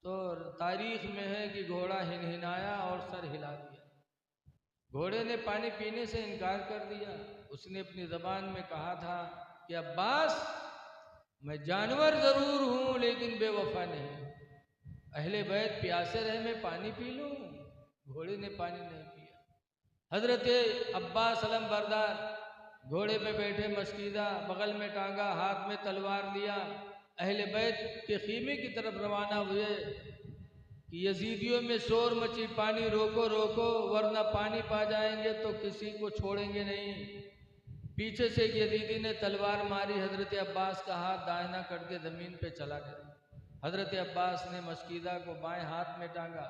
S1: तो तारीख में है कि घोड़ा हिनहिनाया और सर हिला दिया। घोड़े ने पानी पीने से इनकार कर दिया। उसने अपनी ज़बान में कहा था कि अब्बास मैं जानवर ज़रूर हूँ लेकिन बेवफा नहीं। अहले बैत प्यासे रहे मैं पानी पी लूँ। घोड़े ने पानी नहीं पिया। हज़रत अब्बास अलम बरदार घोड़े पे बैठे, मशकीदा बगल में टांगा, हाथ में तलवार लिया, अहले बैत के खीमे की तरफ रवाना हुए कि यजीदियों में शोर मची, पानी रोको रोको वरना पानी पा जाएंगे तो किसी को छोड़ेंगे नहीं। पीछे से एक यजीदी ने तलवार मारी, हज़रत अब्बास का हाथ दाहिना करके ज़मीन पे चला गया। हज़रत अब्बास ने मशकीदा को बाएं हाथ में टांगा,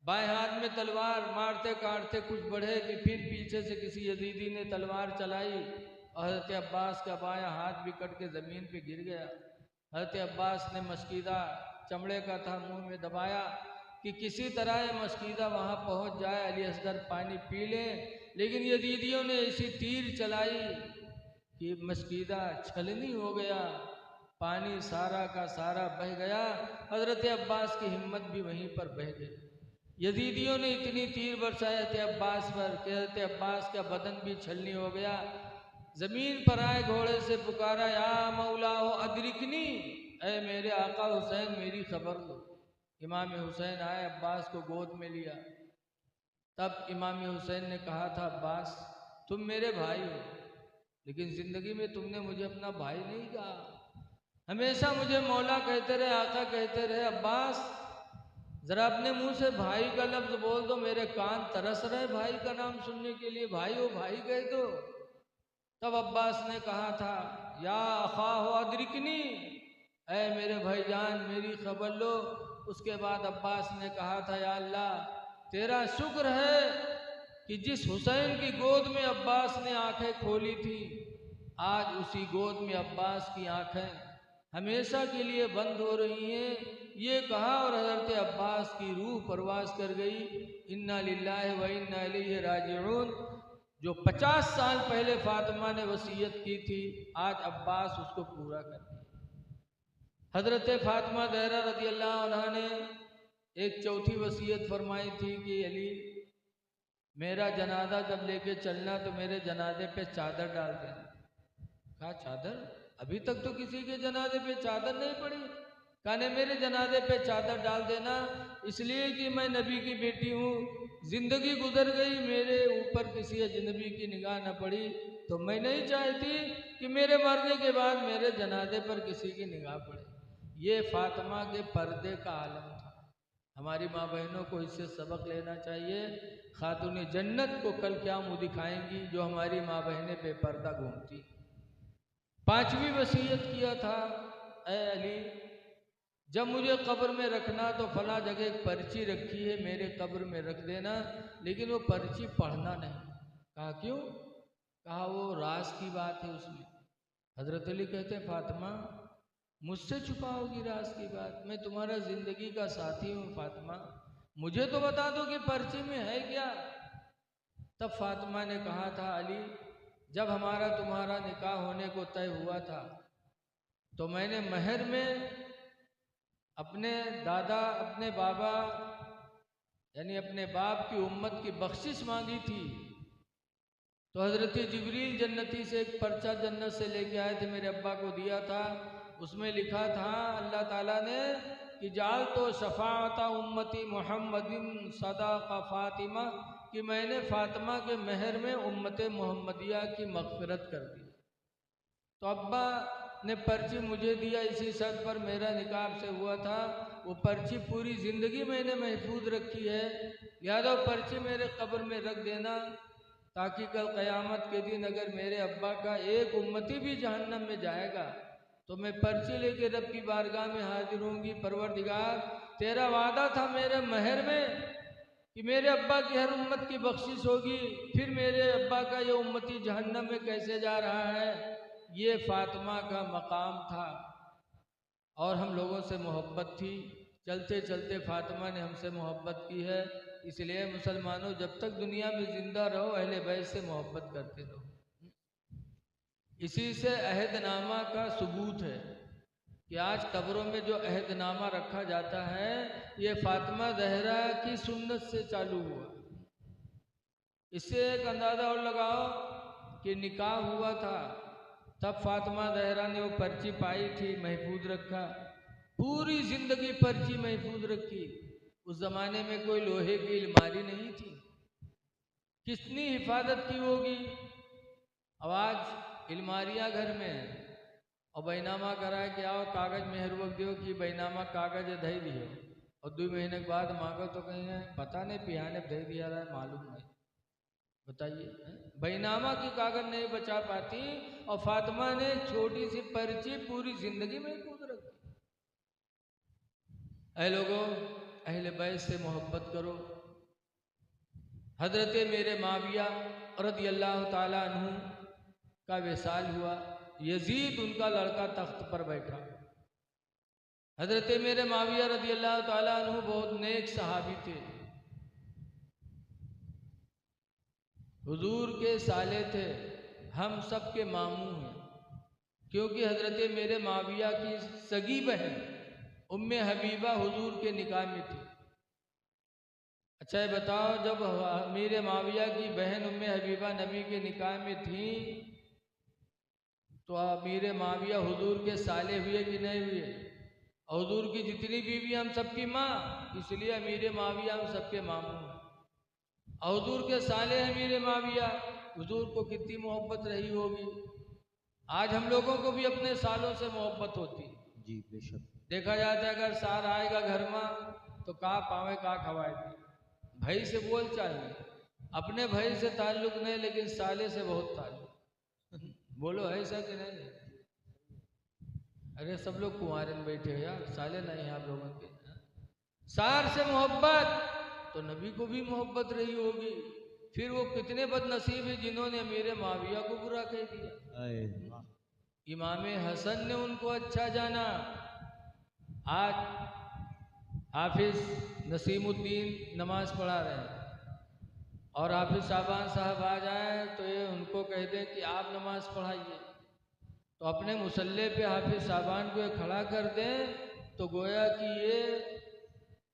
S1: बाएं हाथ में तलवार मारते काटते कुछ बढ़े कि फिर पीछे से किसी यजीदी ने तलवार चलाई और हज़रत अब्बास का बायां हाथ भी कट के ज़मीन पे गिर गया। हज़रत अब्बास ने मशकीदा चमड़े का था, मुंह में दबाया कि किसी तरह ये मशकीदा वहाँ पहुँच जाए, अली असगर पानी पी लें, लेकिन यजीदियों ने ऐसी तीर चलाई कि मशकीदा छलनी हो गया, पानी सारा का सारा बह गया। हज़रत अब्बास की हिम्मत भी वहीं पर बह गई। यजीदियों ने इतनी तीर बरसाई हज़रत अब्बास पर कि हज़रत अब्बास का बदन भी छलनी हो गया। ज़मीन पर आए घोड़े से पुकारा, या मौला हो अदरिकनी, ऐ मेरे आका हुसैन मेरी खबर लो। इमाम हुसैन आए, अब्बास को गोद में लिया। तब इमाम हुसैन ने कहा था, अब्बास तुम मेरे भाई हो, लेकिन ज़िंदगी में तुमने मुझे अपना भाई नहीं कहा। हमेशा मुझे मौला कहते रहे, आका कहते रहे। अब्बास ज़रा अपने मुंह से भाई का लफ्ज़ बोल दो, मेरे कान तरस रहे भाई का नाम सुनने के लिए, भाई हो भाई कह दो। तब अब्बास ने कहा था, या अखा हो अदरिकनी, ऐ मेरे भाईजान मेरी खबर लो। उसके बाद अब्बास ने कहा था, या अल्लाह तेरा शुक्र है कि जिस हुसैन की गोद में अब्बास ने आंखें खोली थी, आज उसी गोद में अब्बास की आंखें हमेशा के लिए बंद हो रही हैं। ये कहा और हज़रत अब्बास की रूह परवास कर गई। इन्ना लिल्लाहि व इन्ना इलैहि राजिऊन। जो 50 साल पहले फातिमा ने वसीयत की थी, आज अब्बास उसको पूरा कर दिया। हज़रत फातिमा ज़हरा रज़ी अल्लाह अन्हा ने एक चौथी वसीयत फरमाई थी कि अली मेरा जनाजा जब लेके चलना तो मेरे जनाजे पे चादर डाल देना। कहा चादर? अभी तक तो किसी के जनाजे पे चादर नहीं पड़ी। कहा नहीं, मेरे जनाजे पे चादर डाल देना, इसलिए कि मैं नबी की बेटी हूँ, जिंदगी गुजर गई, मेरे ऊपर किसी अजनबी की निगाह न पड़ी, तो मैं नहीं चाहती कि मेरे मरने के बाद मेरे जनाजे पर किसी की निगाह पड़े। ये फातिमा के पर्दे का आलम था। हमारी माँ बहनों को इससे सबक लेना चाहिए। खातून जन्नत को कल क्या मुँह दिखाएंगी जो हमारी माँ बहनें बेपर्दा घूमती। 5वीं वसीयत किया था, ऐ अली जब मुझे कब्र में रखना तो फला जगह एक पर्ची रखी है, मेरे कब्र में रख देना, लेकिन वो पर्ची पढ़ना नहीं। कहा क्यों? कहा वो राज की बात है उसमें। हज़रत अली कहते हैं, फातिमा मुझसे छुपाओगी राज की बात? मैं तुम्हारा ज़िंदगी का साथी हूँ फातिमा, मुझे तो बता दो कि पर्ची में है क्या। तब फातिमा ने कहा था, अली जब हमारा तुम्हारा निकाह होने को तय हुआ था तो मैंने महर में अपने दादा, अपने बाबा यानी अपने बाप की उम्मत की बख्शिश मांगी थी, तो हज़रत जिब्रील जन्नती से एक पर्चा जन्नत से लेके आए थे, मेरे अब्बा को दिया था। उसमें लिखा था अल्लाह ताला ने कि जाल तो शफाअता उम्मती मोहम्मदिन सदाक़ा फ़ातिमा, कि मैंने फ़ातिमा के महर में उम्मत मोहम्मदिया की मग़फ़िरत कर दी। तो अब्बा ने पर्ची मुझे दिया, इसी शर्त पर मेरा निकाह से हुआ था। वो पर्ची पूरी ज़िंदगी मैंने महफूज रखी है। लिहाजा पर्ची मेरे कब्र में रख देना, ताकि कल क़यामत के दिन अगर मेरे अब्बा का एक उम्मती भी जहन्नम में जाएगा तो मैं पर्ची लेके रब की बारगाह में हाजिर होंगी। परवरदिगार, तेरा वादा था मेरे महर में कि मेरे अब्बा की हर उम्मत की बख्शिश होगी, फिर मेरे अब्बा का ये उम्मती जहन्नम में कैसे जा रहा है? ये फ़ातिमा का मकाम था और हम लोगों से मोहब्बत थी। चलते चलते फ़ातिमा ने हमसे मोहब्बत की है। इसलिए मुसलमानों, जब तक दुनिया में ज़िंदा रहो अहले बैत से मोहब्बत करते रहो। इसी से अहदनामा का सबूत है कि आज कब्रों में जो अहदनामा रखा जाता है, ये फ़ातिमा ज़हरा की सुन्नत से चालू हुआ। इससे एक अंदाज़ा और लगाओ कि निकाह हुआ था तब फ़ातिमा ज़हरा ने वो पर्ची पाई थी, महफूज रखा, पूरी ज़िंदगी पर्ची महफूज रखी। उस ज़माने में कोई लोहे की अलमारी नहीं थी, कितनी हिफाजत की होगी। अब आज अलमारियाँ घर में हैं और बैनामा करा कि आओ कागज़ मेहरबक दियो कि बैनामा कागज़ धई दियो, और 2 महीने के बाद मांगो तो कहीं है पता नहीं पिहाने धई दिया रहा है, मालूम नहीं। बताइए, बैनामा की कागज़ नहीं बचा पाती और फ़ातिमा ने छोटी सी पर्ची पूरी ज़िंदगी में महफूज रखी। ऐ लोगों, अहले बैत से मोहब्बत करो। हज़रत मेरे माविया रज़ियल्लाहु ताला अन्हु का विसाल हुआ। यजीद उनका लड़का तख्त पर बैठा। हज़रत मेरे माविया रज़ियल्लाहु ताला अन्हु बहुत नेक सहाबी थे, हुजूर के साले थे, हम सब के मामू हैं, क्योंकि हज़रत मेरे माविया की सगी बहन उम्मे हबीबा हुजूर के निकाह में थी। अच्छा ये बताओ, जब मेरे माविया की बहन उम्मे हबीबा नबी के निकाह में थी तो मेरे माविया हुजूर के साले हुए कि नहीं हुए? और हुजूर की जितनी बीवी हम सबकी माँ, इसलिए अमीर माविया हम सबके मामू हैं। और हुजूर के साले अमीर माविया, हुजूर को कितनी मोहब्बत रही होगी। आज हम लोगों को भी अपने सालों से मोहब्बत होती है।
S2: जी बेशक।
S1: देखा जाता है अगर सार आएगा घर में तो का पावे का खवाएगी, भाई से बोल चाल नहीं, अपने भाई से ताल्लुक नहीं लेकिन साले से बहुत ताल्लुक। बोलो ऐसा कि नहीं? अरे सब लोग कुंवारे में बैठे हो यार, साले नहीं आप लोगों के। सार से मोहब्बत तो नबी को भी मोहब्बत रही होगी। फिर वो कितने बदनसीब है जिन्होंने मेरे माविया को बुरा कह दिया। इमाम हसन ने उनको अच्छा जाना। आज हाफिज नसीमुद्दीन नमाज पढ़ा रहे हैं और हाफिज शाबान साहब आ जाए तो ये उनको कह दें कि आप नमाज पढ़ाइए, तो अपने मुसल्ले पे हाफिज शाबान को खड़ा कर दें तो गोया कि ये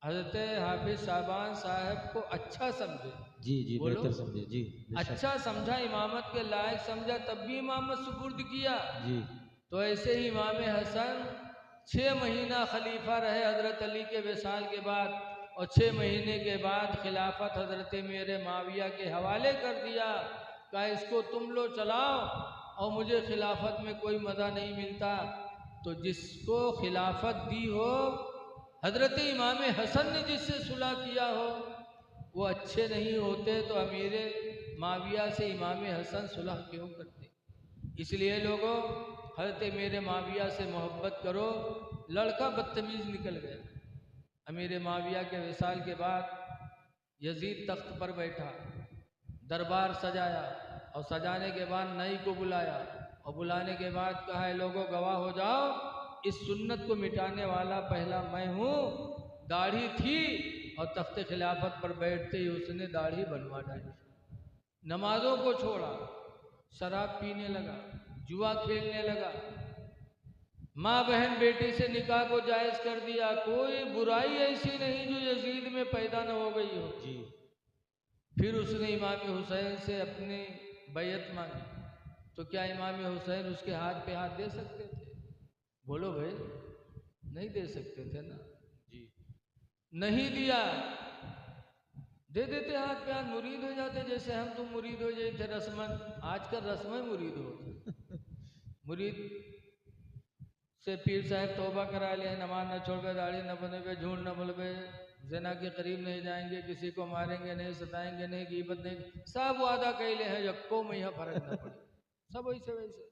S1: हज़रत हाफिज शाबान साहब को अच्छा समझे।
S2: जी जी, बेहतर समझे जी।
S1: अच्छा समझा, इमामत के लायक समझा, तब भी इमामत सुपुर्द किया
S2: जी।
S1: तो ऐसे ही इमाम हसन 6 महीना खलीफा रहे हज़रत अली के विसाल के बाद, और 6 महीने के बाद खिलाफत हज़रत मेरे माविया के हवाले कर दिया। कहा इसको तुम लो चलाओ और मुझे खिलाफत में कोई मज़ा नहीं मिलता। तो जिसको खिलाफत दी हो, हज़रत इमाम हसन ने जिससे सुलह किया हो, वो अच्छे नहीं होते तो अमीर माविया से इमाम हसन सुलह क्यों करते? इसलिए लोगों, हज़रत मेरे माविया से मोहब्बत करो। लड़का बदतमीज़ निकल गया। अमीर माविया के विसाल के बाद यजीद तख्त पर बैठा, दरबार सजाया और सजाने के बाद नई को बुलाया और बुलाने के बाद कहा है लोगों गवाह हो जाओ, इस सुन्नत को मिटाने वाला पहला मैं हूँ। दाढ़ी थी और तख्त खिलाफत पर बैठते ही उसने दाढ़ी बनवा डाली, नमाजों को छोड़ा, शराब पीने लगा, जुआ खेलने लगा, माँ बहन बेटी से निकाह को जायज़ कर दिया, कोई बुराई ऐसी नहीं जो यजीद में पैदा न हो गई हो।
S2: जी।
S1: फिर उसने इमाम हुसैन से अपनी बैयत मांगी, तो क्या इमाम हुसैन उसके हाथ पे हाथ दे सकते थे? बोलो भाई, नहीं दे सकते थे ना।
S2: जी।
S1: नहीं दिया, दे देते हाथ पे हाथ, मुरीद हो जाते, जैसे हम तुम मुरीद हो जाए थे रस्मन। आजकल रस्म मुरीद हो मुरीद से पीर साहब तौबा करा लिया, नमाज न छोड़ पे, दाढ़ी न बने पे, झूठ न बोल पे, जना के करीब नहीं जाएंगे, किसी को मारेंगे नहीं, सताएंगे नहीं, गीबत नहीं, सब वादा कैले हैं, यक्को में यह फर्क न पड़े, सब वैसे वैसे।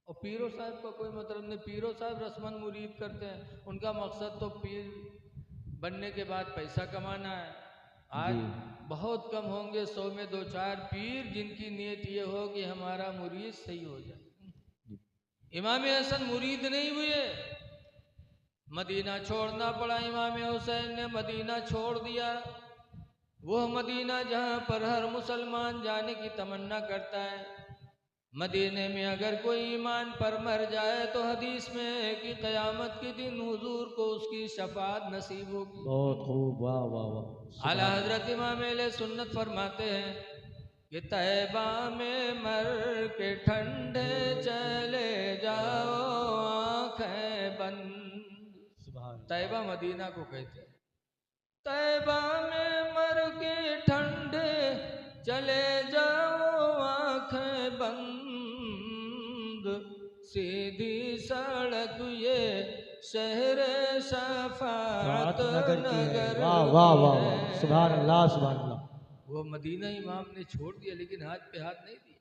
S1: और पीरो साहब का कोई मतलब नहीं, पीरो साहब रस्मन मुरीद करते हैं, उनका मकसद तो पीर बनने के बाद पैसा कमाना है। आज बहुत कम होंगे, 100 में 2-4 पीर जिनकी नीयत ये हो कि हमारा मुरीद सही हो जाए। इमाम हसन मुरीद नहीं हुए, मदीना छोड़ना पड़ा। इमाम हुसैन ने मदीना छोड़ दिया, वो मदीना जहाँ पर हर मुसलमान जाने की तमन्ना करता है। मदीने में अगर कोई ईमान पर मर जाए तो हदीस में है कि क़यामत के दिन हुजूर को उसकी शफाअत नसीब होगी।
S2: बहुत खूब, वाह वाह वाह।
S1: आला हजरत इमाम अहले सुन्नत फरमाते हैं कि तैबा में मर के ठंडे चले जाओ आँखें बंद। तैबा मदीना को कहते हैं। तैबा में मर के ठंडे चले जाओ आँखें बंद, सीधी सड़क ये शहर शफाअत नगर।
S2: वाह वाह वाह, सुभान अल्लाह सुभान अल्लाह।
S1: वो मदीना इमाम ने छोड़ दिया, लेकिन हाथ पे हाथ नहीं दिया।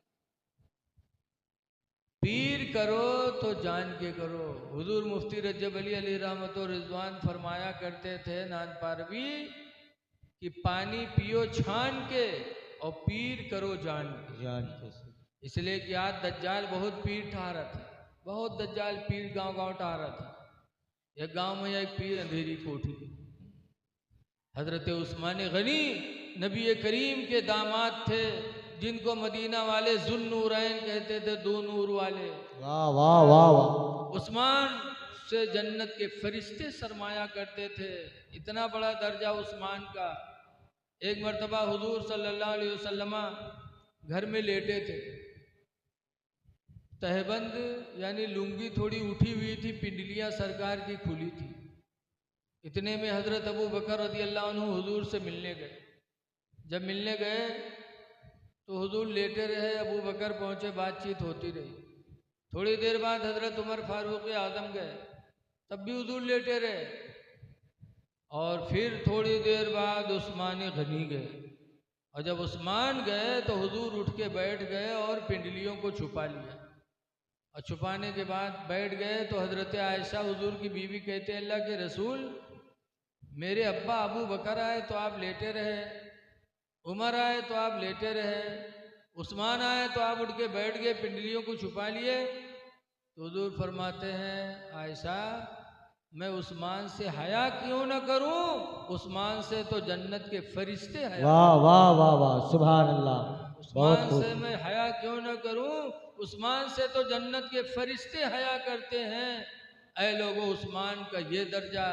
S1: पीर करो तो जान के करो। हुजूर मुफ्ती रजब अली रहमत व रिजवान फरमाया करते थे नानपारवी कि पानी पियो छान के और पीर करो जान के। इसलिए कि आज दज्जाल बहुत पीर ठा रहा था, बहुत दज्जाल पीर गांव गांव ठा रहा था। एक गांव में एक पीर अंधेरी कोठी, हजरत उस्मान गनी नबी करीम के दामाद थे, जिनको मदीना वाले जुन्नूरैन कहते थे, 2 नूर वाले।
S2: वाह वाह वाह वाह।
S1: उस्मान से जन्नत के फरिश्ते सरमाया करते थे, इतना बड़ा दर्जा उस्मान का। एक मर्तबा हुजूर सल्लल्लाहु अलैहि वसल्लम घर में लेटे थे, तहबंद यानी लुंगी थोड़ी उठी हुई थी, पिंडलियां सरकार की खुली थी। इतने में हजरत अबू बकर रज़ी अल्लाह अन्हु हुजूर से मिलने गए। जब मिलने गए तो हुजूर लेटे रहे, अबू बकर पहुंचे, बातचीत होती रही। थोड़ी देर बाद हजरत उमर फारूक आजम गए, तब भी हुजूर लेटे रहे। और फिर थोड़ी देर बाद उस्मान गनी गए, और जब उस्मान गए तो हुजूर उठ के बैठ गए और पिंडलियों को छुपा लिया। और छुपाने के बाद बैठ गए तो हजरत आयशा हुजूर की बीवी कहते, अल्लाह के रसूल, मेरे अब्बा अबू बकर आए तो आप लेटे रहे, उमर आए तो आप लेटे रहे, उस्मान आए तो आप उठ के बैठ गए, पिंडलियों को छुपा लिए। तो हुजूर फरमाते हैं, आयशा मैं उस्मान से हया क्यों न करूं, उस्मान से तो जन्नत के फरिश्ते हया।
S2: वाह वाह वाह वाह, सुभान अल्लाह।
S1: उस्मान से मैं हया क्यों न करूं, उस्मान से तो जन्नत के फरिश्ते हया करते हैं। ऐ लोगों, उस्मान का ये दर्जा।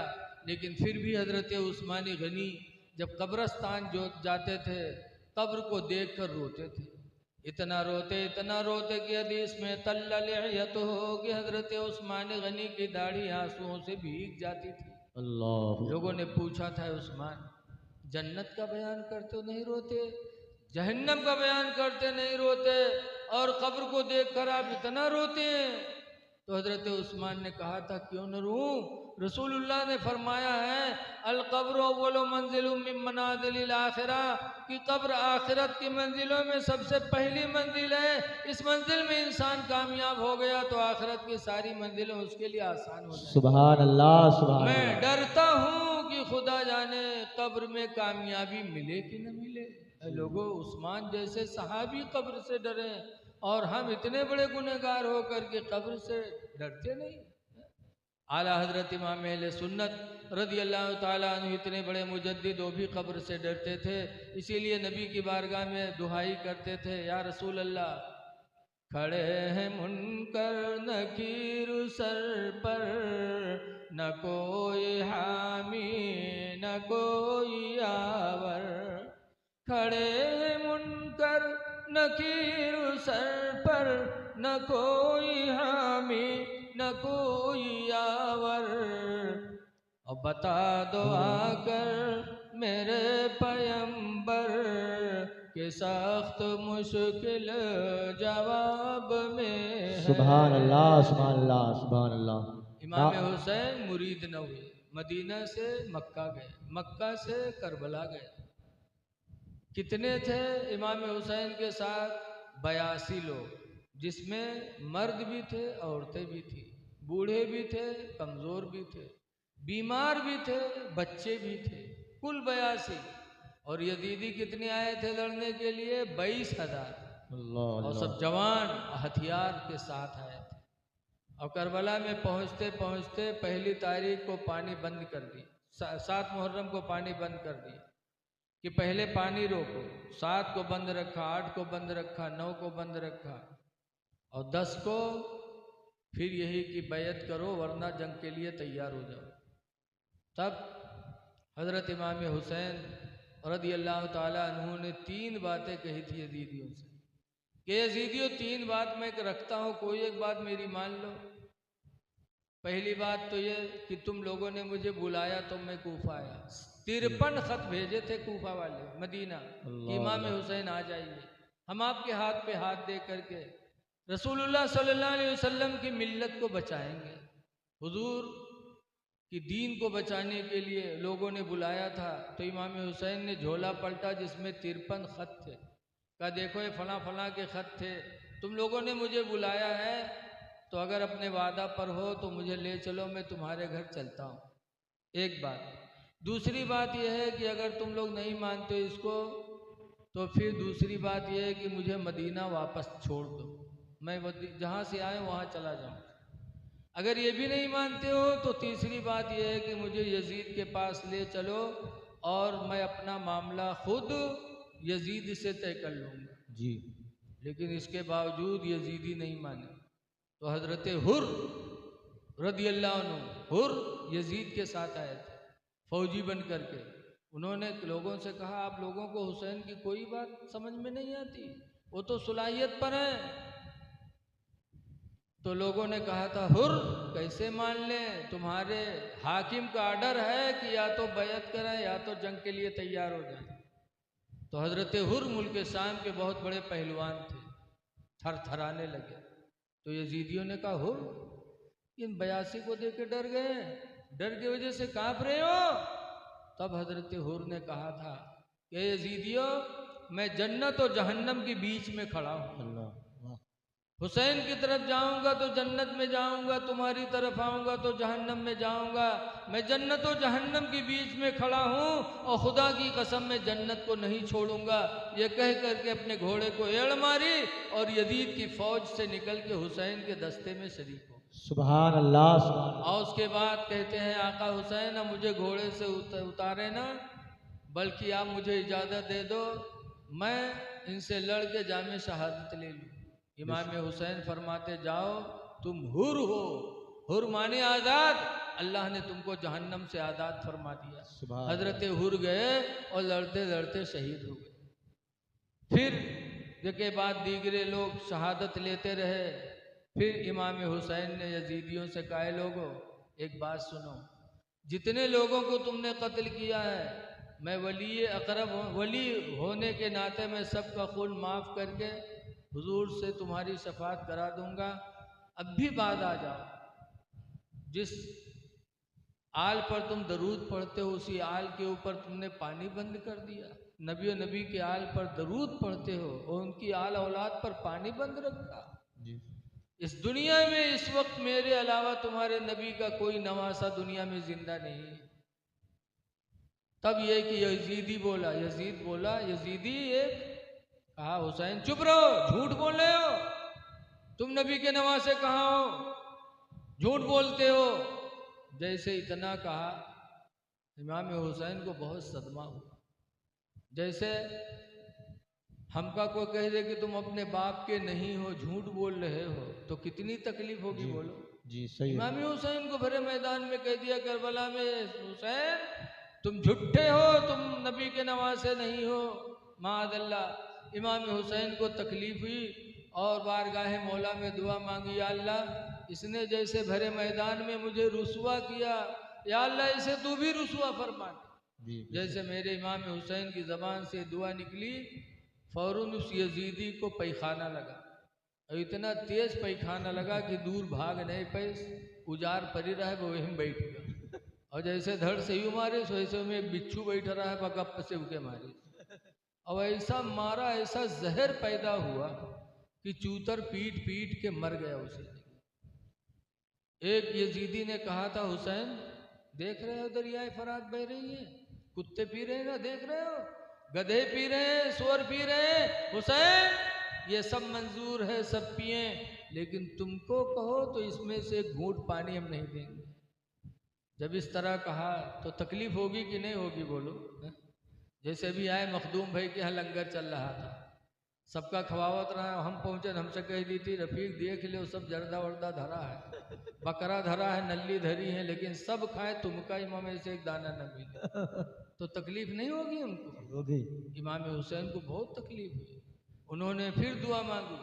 S1: लेकिन फिर भी हजरत उस्मान गनी जब कब्रस्तान जो जाते थे, कब्र को देखकर रोते थे, इतना रोते कि हदीस में तल्लत हो कि हजरत उस्मान गनी की दाढ़ी आंसुओं से भीग जाती थी।
S2: अल्लाह।
S1: लोगों ने पूछा था, उस्मान जन्नत का बयान करते नहीं रोते, जहन्नम का बयान करते नहीं रोते, और कब्र को देखकर आप इतना रोते हैं? तो हजरत उस्मान ने कहा था, क्यों न रोऊं, रसूलुल्लाह ने फरमाया है, अल कब्र अव्वलु मंजिलुम मिन मनाजिलिल आखिरा, कि कब्र आखिरत की मंजिलों में सबसे पहली मंजिल है। इस मंजिल में इंसान कामयाब हो गया तो आखिरत की सारी मंजिलें उसके लिए आसान हो जाएंगी।
S2: सुभान अल्लाह सुभान अल्लाह।
S1: मैं डरता हूँ कि खुदा जाने कब्र में कामयाबी मिले कि न मिले। लोगों, उस्मान जैसे सहाबी कब्र से डरे, और हम इतने बड़े गुनहगार होकर के कब्र से डरते नहीं। आला हजरत इमाम अहले सुन्नत रज़ी अल्लाह ताला अन्हु इतने बड़े मुजद्दिद, वो भी कब्र से डरते थे। इसीलिए नबी की बारगाह में दुहाई करते थे, या रसूल अल्लाह खड़े हैं मुनकर नकीर सर पर, न कोई हामी न कोई यावर। खड़े हैं मुनकर नकीर सर पर, न कोई हामी न कोई यावर। और बता दो आकर मेरे पैगंबर के सख्त मुश्किल जवाब में।
S2: सुभान अल्लाह, सुभान अल्लाह, सुभान अल्लाह।
S1: इमाम हुसैन मुरीद न हुए, मदीना से मक्का गए, मक्का से करबला गए। कितने थे इमाम हुसैन के साथ? 82 लोग, जिसमें मर्द भी थे, औरतें भी थी, बूढ़े भी थे, कमज़ोर भी थे, बीमार भी थे, बच्चे भी थे, कुल 82। और यजीदी कितने आए थे लड़ने के लिए? 22,000। और सब जवान हथियार के साथ आए थे। और करबला में पहुंचते पहुंचते 1 तारीख को पानी बंद कर दी, 7 मुहर्रम को पानी बंद कर दिया कि पहले पानी रोको। 7 को बंद रखा, 8 को बंद रखा, 9 को बंद रखा, और 10 को फिर यही कि बैयत करो वरना जंग के लिए तैयार हो जाओ। तब हज़रत इमाम हुसैन रज़ी अल्लाह ताला अन्हु ने 3 बातें कही थी यजीदियों से कि यजीदियों 3 बात मैं रखता हूँ, कोई एक बात मेरी मान लो। पहली बात तो ये कि तुम लोगों ने मुझे बुलाया तो मैं कूफा आया। 53 खत भेजे थे कूफा वाले मदीना कि इमाम हुसैन आ जाइए, हम आपके हाथ पे हाथ दे करके रसूलुल्लाह सल्लल्लाहु अलैहि वसल्लम की मिल्लत को बचाएंगे। हुजूर कि दीन को बचाने के लिए लोगों ने बुलाया था। तो इमाम हुसैन ने झोला पलटा जिसमें 53 खत थे। कहा देखो ये फला फला के खत थे, तुम लोगों ने मुझे बुलाया है, तो अगर अपने वादा पर हो तो मुझे ले चलो, मैं तुम्हारे घर चलता हूँ। एक बात। दूसरी बात यह है कि अगर तुम लोग नहीं मानते इसको, तो फिर दूसरी बात यह है कि मुझे मदीना वापस छोड़ दो, मैं जहाँ से आए वहाँ चला जाऊँ। अगर ये भी नहीं मानते हो तो तीसरी बात यह है कि मुझे यजीद के पास ले चलो और मैं अपना मामला खुद यजीद से तय कर लूँगा
S2: जी।
S1: लेकिन इसके बावजूद यजीदी नहीं माने। तो हज़रत हुर रज़ी अल्लाह अन्हु, हुर यजीद के साथ आए थे फौजी बन करके। उन्होंने लोगों से कहा आप लोगों को हुसैन की कोई बात समझ में नहीं आती, वो तो सुलाहियत पर है। तो लोगों ने कहा था हुर कैसे मान लें, तुम्हारे हाकिम का आर्डर है कि या तो बैयत करें या तो जंग के लिए तैयार हो जाएं। तो हज़रत हुर मुल्क शाम के बहुत बड़े पहलवान थे, थर थराने लगे। तो यजीदियों ने कहा हुर इन 82 को देख के डर गए, डर की वजह से कांप रहे हो। तब हज़रत हुर ने कहा था कि यजीदियों मैं जन्नत और जहन्नम के बीच में खड़ा हूँ, हुसैन की तरफ जाऊंगा तो जन्नत में जाऊंगा, तुम्हारी तरफ आऊंगा तो जहन्नम में जाऊंगा। मैं जन्नत और जहन्नम के बीच में खड़ा हूं और खुदा की कसम मैं जन्नत को नहीं छोड़ूंगा। ये कह करके अपने घोड़े को एड़ मारी और यजीद की फौज से निकल के हुसैन के दस्ते में शरीक हो।
S2: सुभान अल्लाह, सुभान अल्लाह।
S1: और उसके बाद कहते हैं आका हुसैन अब मुझे घोड़े से उतारे ना, बल्कि आप मुझे इजाज़त दे दो मैं इनसे लड़ के जामे शहादत ले लूँ। इमाम हुसैन फरमाते जाओ तुम हुर हो, हुर माने आज़ाद, अल्लाह ने तुमको जहन्नम से आज़ाद फरमा दिया। हज़रत हुर गए और लड़ते लड़ते शहीद हो गए। फिर जिसके बाद दीगरे लोग शहादत लेते रहे। फिर इमाम हुसैन ने यजीदियों से कहा लोगों एक बात सुनो, जितने लोगों को तुमने कत्ल किया है मैं वली अकरब वली होने के नाते मैं सबका खून माफ़ करके हुजूर से तुम्हारी शफात करा दूंगा। अब भी बाद आ जाओ, जिस आल पर तुम दरूद पढ़ते हो उसी आल के ऊपर तुमने पानी बंद कर दिया। नबी और नबी के आल पर दरूद पढ़ते हो और उनकी आल औलाद पर पानी बंद रखा। इस दुनिया में इस वक्त मेरे अलावा तुम्हारे नबी का कोई नवासा दुनिया में जिंदा नहीं है। तब ये कि यजीदी बोला, यजीद बोला यजीदी एक कहा हुसैन चुप रहो, झूठ बोल रहे हो, तुम नबी के नवासे कहाँ हो, झूठ बोलते हो। जैसे इतना कहा इमाम हुसैन को बहुत सदमा हुआ। जैसे हमका कोई कह दे कि तुम अपने बाप के नहीं हो, झूठ बोल रहे हो, तो कितनी तकलीफ होगी बोलो।
S2: जी सही है।
S1: इमाम हुसैन को भरे मैदान में कह दिया करबला में, हुसैन तुम झूठे हो, तुम नबी के नवासे नहीं हो, माअल्लाह। इमाम हुसैन को तकलीफ हुई और बारगाह मौला में दुआ मांगी, या अल्लाह इसने जैसे भरे मैदान में मुझे रुसवा किया, या अल्लाह इसे तू भी रुसवा फरमा। जैसे मेरे इमाम हुसैन की ज़बान से दुआ निकली, फ़ौरन उस यजीदी को पैखाना लगा, और इतना तेज पैखाना लगा कि दूर भाग नहीं पैस, उजार परी रहा है वो वहीं बैठ गया, और जैसे धड़ से यूँ मारे वैसे में एक बिच्छू बैठ रहा है, बगप से उके मारे, और ऐसा मारा, ऐसा जहर पैदा हुआ कि चूतर पीट पीट के मर गया उसे। एक यजीदी ने कहा था, हुसैन देख रहे हो दरियाए फरात बह रही है, कुत्ते पी रहे हैं ना, देख रहे हो, गधे पी रहे हैं, सुअर पी रहे हैं, हुसैन ये सब मंजूर है, सब पिए, लेकिन तुमको कहो तो इसमें से एक घूंट पानी हम नहीं देंगे। जब इस तरह कहा तो तकलीफ होगी कि नहीं होगी बोलो। जैसे अभी आए मखदूम भाई के यहाँ लंगर चल रहा था, सबका खवावत रहा, हम पहुँचे, हमसे कह दी थी रफीक देख लो सब जर्दा वर्दा धरा है, बकरा धरा है, नल्ली धरी है, लेकिन सब खाए, तुमका इमाम में से एक दाना न मिले, तो तकलीफ नहीं होगी हमको? होगी। इमाम हुसैन को बहुत तकलीफ हुई, उन्होंने फिर दुआ मांगी,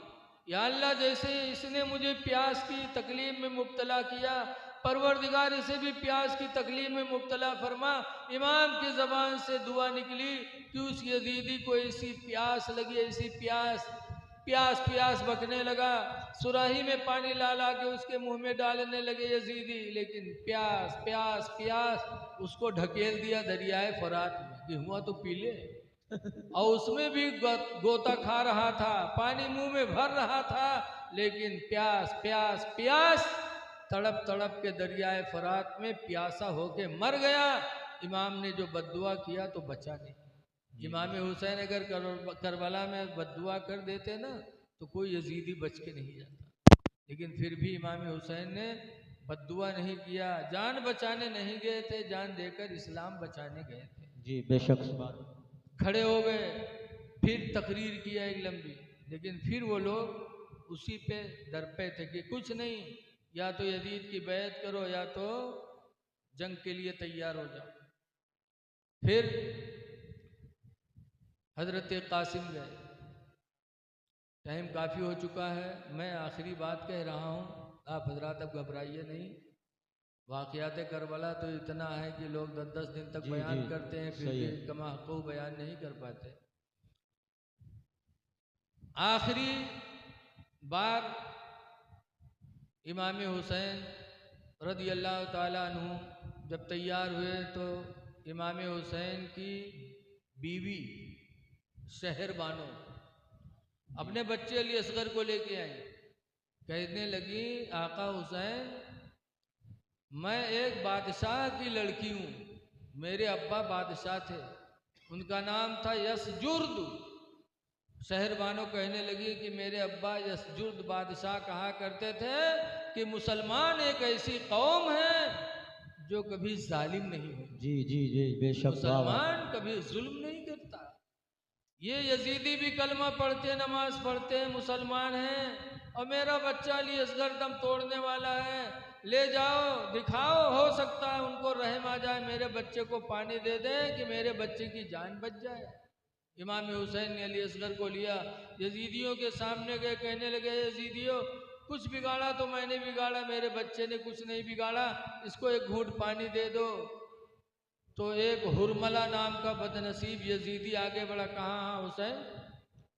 S1: या अल्लाह जैसे इसने मुझे प्यास की तकलीफ में मुब्तला किया, परवरदिगार इसे भी प्यास की तकलीफ में मुब्तला फरमा। इमाम की ज़बान से दुआ निकली कि उस यजीदी को ऐसी प्यास लगी, ऐसी प्यास, प्यास प्यास बकने लगा, सुराही में पानी ला ला के उसके मुंह में डालने लगे यजीदी, लेकिन प्यास प्यास प्यास उसको ढकेल दिया दरियाए फरात में कि हुआ तो पी ले, और उसमें भी गोता खा रहा था, पानी मुंह में भर रहा था, लेकिन प्यास प्यास प्यास, तड़प तड़प के दरियाए फरात में प्यासा होके मर गया। इमाम ने जो बद्दुआ किया तो बचा नहीं। इमाम हुसैन अगर करबला में बद्दुआ कर देते ना तो कोई यजीदी बच के नहीं जाता, लेकिन फिर भी इमाम हुसैन ने बद्दुआ नहीं किया, जान बचाने नहीं गए थे, जान देकर इस्लाम बचाने गए थे। जी बेशक। खड़े हो गए, फिर तकरीर किया एक लंबी, लेकिन फिर वो लोग उसी पे दर पे थे कि कुछ नहीं, या तो यजीद की बैत करो या तो जंग के लिए तैयार हो जाओ। फिर हजरत कासिम गए, टाइम काफ़ी हो चुका है, मैं आखिरी बात कह रहा हूँ, आप हजरात अब घबराइए नहीं। वाक़यात करबला तो इतना है कि लोग 10-10 दिन तक बयान करते हैं, फिर भी कमा हक़ बयान नहीं कर पाते। आखिरी बार इमाम हुसैन रज़ी अल्लाह ताला अन्हु जब तैयार हुए तो इमाम हुसैन की बीवी शहर बानो अपने बच्चे अली असगर को लेके आई, कहने लगी, आका हुसैन मैं एक बादशाह की लड़की हूँ, मेरे अब्बा बादशाह थे, उनका नाम था यसजुर्द। शहर बानो कहने लगी कि मेरे अब्बा यसजुर्द बादशाह कहा करते थे कि मुसलमान एक ऐसी कौम है जो कभी जालिम नहीं हो। जी जी जी बेशक, मुसलमान कभी जुल्म नहीं करता। ये यजीदी भी कलमा पढ़ते, नमाज पढ़ते हैं, मुसलमान हैं, और मेरा बच्चा अली असगर दम तोड़ने वाला है, ले जाओ दिखाओ, हो सकता है उनको रहम आ जाए, मेरे बच्चे को पानी दे दें कि मेरे बच्चे की जान बच जाए। इमाम हुसैन ने अली असगर को लिया, यजीदियों के सामने गए, कहने लगे, यजीदियों कुछ बिगाड़ा तो मैंने बिगाड़ा, मेरे बच्चे ने कुछ नहीं बिगाड़ा, इसको एक घूंट पानी दे दो। तो एक हुरमला नाम का बदनसीब यजीदी आगे बढ़ा, कहा हाँ हुसैन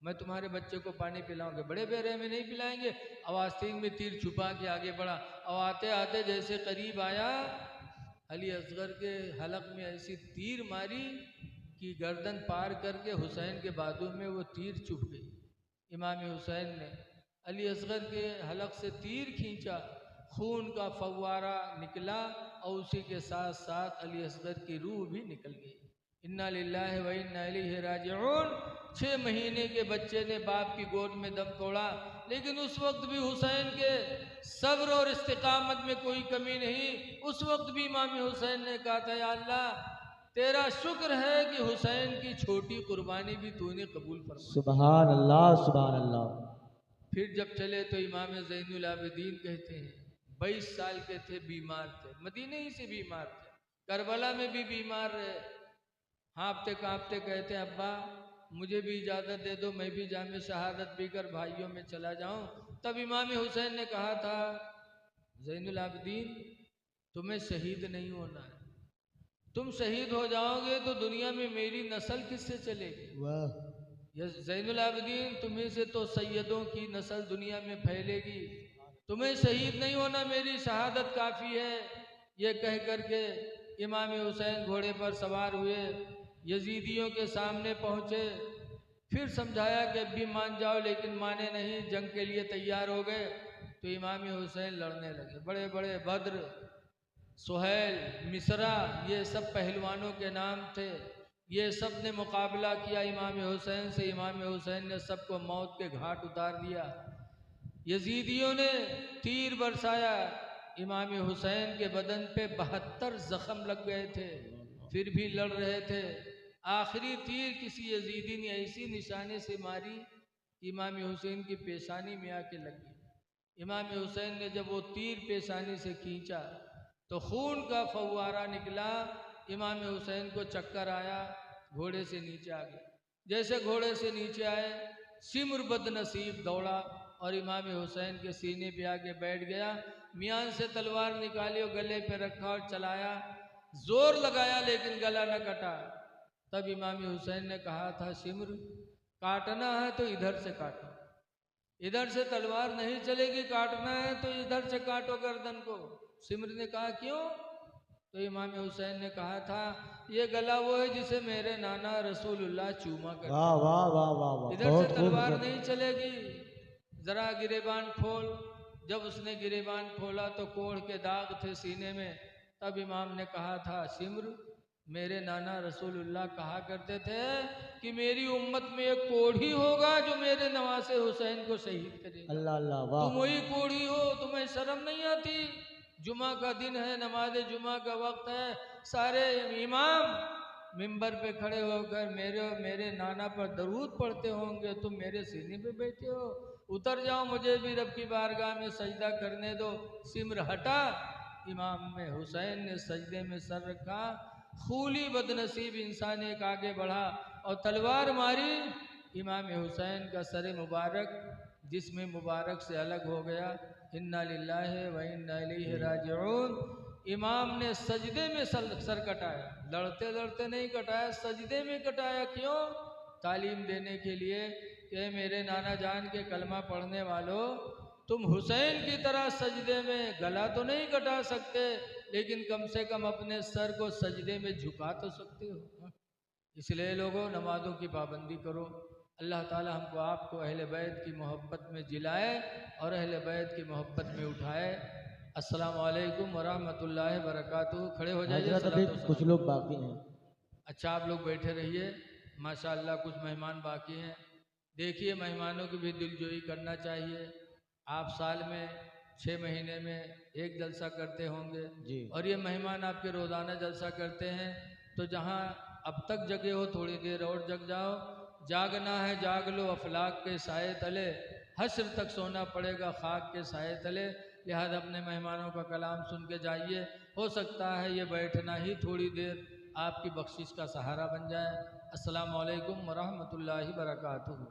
S1: मैं तुम्हारे बच्चे को पानी पिलाऊंगा, बड़े बेरे में नहीं पिलाएंगे। आवास्तीन में तीर छुपा के आगे बढ़ा, और आते आते जैसे करीब आया, अली असगर के हलक में ऐसी तीर मारी कि गर्दन पार करके हुसैन के बाजू में वो तीर चुभ गई। इमाम हुसैन ने अली असगर के हलक से तीर खींचा, खून का फव्वारा निकला, और उसी के साथ साथ अली असगर की रूह भी निकल गई। इन्ना लिल्लाहि व इन्ना इलैहि राजिऊन। 6 महीने के बच्चे ने बाप की गोद में दम तोड़ा, लेकिन उस वक्त भी हुसैन के सब्र और इस्तिकामत में कोई कमी नहीं। उस वक्त भी इमाम हुसैन ने कहा था, या अल्लाह तेरा शुक्र है कि हुसैन की छोटी कुर्बानी भी तूने कबूल फरमा।
S2: सुभान अल्लाह, सुभान अल्लाह।
S1: फिर जब चले तो इमाम ज़ैनुल आबिदीन कहते हैं 22 साल के थे, बीमार थे, मदीने ही से बीमार थे, करबला में भी बीमार रहे। हाँफते काँपते कहते हैं अब्बा मुझे भी इजाज़त दे दो, मैं भी जामे शहादत पीकर भाइयों में चला जाऊं। तब इमाम हुसैन ने कहा था ज़ैनुल आबिदीन तुम्हें शहीद नहीं होना है, तुम शहीद हो जाओगे तो दुनिया में मेरी नस्ल किससे चलेगी।
S2: वाह।
S1: ज़ैनुल आबिदीन तुम्हें से तो सैयदों की नस्ल दुनिया में फैलेगी, तुम्हें शहीद नहीं होना, मेरी शहादत काफ़ी है। ये कह करके इमाम हुसैन घोड़े पर सवार हुए, यजीदियों के सामने पहुँचे, फिर समझाया कि अब भी मान जाओ, लेकिन माने नहीं, जंग के लिए तैयार हो गए। तो इमाम हुसैन लड़ने लगे। बड़े बड़े बद्र, सुहैल, मिसरा, ये सब पहलवानों के नाम थे। ये सब ने मुकाबला किया इमाम हुसैन से। इमाम हुसैन ने सबको मौत के घाट उतार दिया। यजीदियों ने तीर बरसाया, इमाम हुसैन के बदन पे 72 जख्म लग गए थे, फिर भी लड़ रहे थे। आखिरी तीर किसी यजीदी ने ऐसी निशाने से मारी कि इमाम हुसैन की पेशानी में आके लगी। इमाम हुसैन ने जब वो तीर पेशानी से खींचा तो खून का फव्वारा निकला। इमाम हुसैन को चक्कर आया, घोड़े से नीचे आ गए। जैसे घोड़े से नीचे आए, सिमर बदनसीब दौड़ा और इमाम हुसैन के सीने पे आके बैठ गया। मियान से तलवार निकाली और गले पे रखा और चलाया, जोर लगाया लेकिन गला न कटा। तब इमाम हुसैन ने कहा था सिमर काटना है तो इधर से काटो, इधर से तलवार नहीं चलेगी, काटना है तो इधर से काटो गर्दन को। सिमर ने कहा क्यों? तो इमाम हुसैन ने कहा था ये गला वो है जिसे मेरे नाना रसूलुल्लाह चूमा करते।
S2: वाह वाह वाह वाह वाह,
S1: इधर से
S2: बहुत
S1: तलवार
S2: खूब।
S1: नहीं चलेगी, जरा गिरेबान खोल। जब उसने गिरेबान खोला तो कोढ़ के दाग थे सीने में। तब इमाम ने कहा था सिमर मेरे नाना रसूलुल्लाह कहा करते थे कि मेरी उम्मत में एक कोढ़ी होगा जो मेरे नवासे हुसैन को शहीद करेगा।
S2: अल्लाह अल्लाह, वाह।
S1: तुम वही कोढ़ी हो, तुम्हें शर्म नहीं आती? जुमा का दिन है, नमाज जुमा का वक्त है, सारे इमाम मिंबर पे खड़े होकर मेरे नाना पर दरूद पढ़ते होंगे, तुम मेरे सीने पे बैठे हो। उतर जाओ, मुझे भी रब की बारगाह में सजदा करने दो। सिमर हटा, इमाम में हुसैन ने सजदे में सर रखा। खूली बदनसीब इंसान एक आगे बढ़ा और तलवार मारी। इमाम हुसैन का सर मुबारक जिस्म मुबारक से अलग हो गया। इन्ना लिल्लाहि व इन्ना इलैहि राजिऊन। इमाम ने सजदे में सर कटाया, लड़ते लड़ते नहीं कटाया, सजदे में कटाया। क्यों? तालीम देने के लिए कि मेरे नाना जान के कलमा पढ़ने वालों, तुम हुसैन की तरह सजदे में गला तो नहीं कटा सकते, लेकिन कम से कम अपने सर को सजदे में झुका तो सकते हो। इसलिए लोगों नमाजों की पाबंदी करो। अल्लाह ताला हमको आपको अहले बैत की मोहब्बत में जिलाए और अहले बैत की मोहब्बत में उठाए। अस्सलामु अलैकुम वरहमतुल्लाहि वबरकातुहू। खड़े हो जाइए।
S2: हजरत अभी कुछ लोग बाकी हैं।
S1: अच्छा आप लोग बैठे रहिए। माशाअल्लाह कुछ मेहमान बाकी हैं। देखिए मेहमानों की भी दिलजोई करना चाहिए। आप साल में 6 महीने में एक जलसा करते होंगे
S2: जी।
S1: और ये मेहमान आपके रोज़ाना जलसा करते हैं, तो जहाँ अब तक जगे हो थोड़ी देर और जग जाओ। जागना है जाग लो अफलाक के साए तले, हश्र तक सोना पड़ेगा खाक के साए तले। लिहाजा अपने मेहमानों का कलाम सुन के जाइए। हो सकता है ये बैठना ही थोड़ी देर आपकी बख्शिश का सहारा बन जाए। अस्सलामु अलैकुम वरहमतुल्लाहि वबरकातुहू।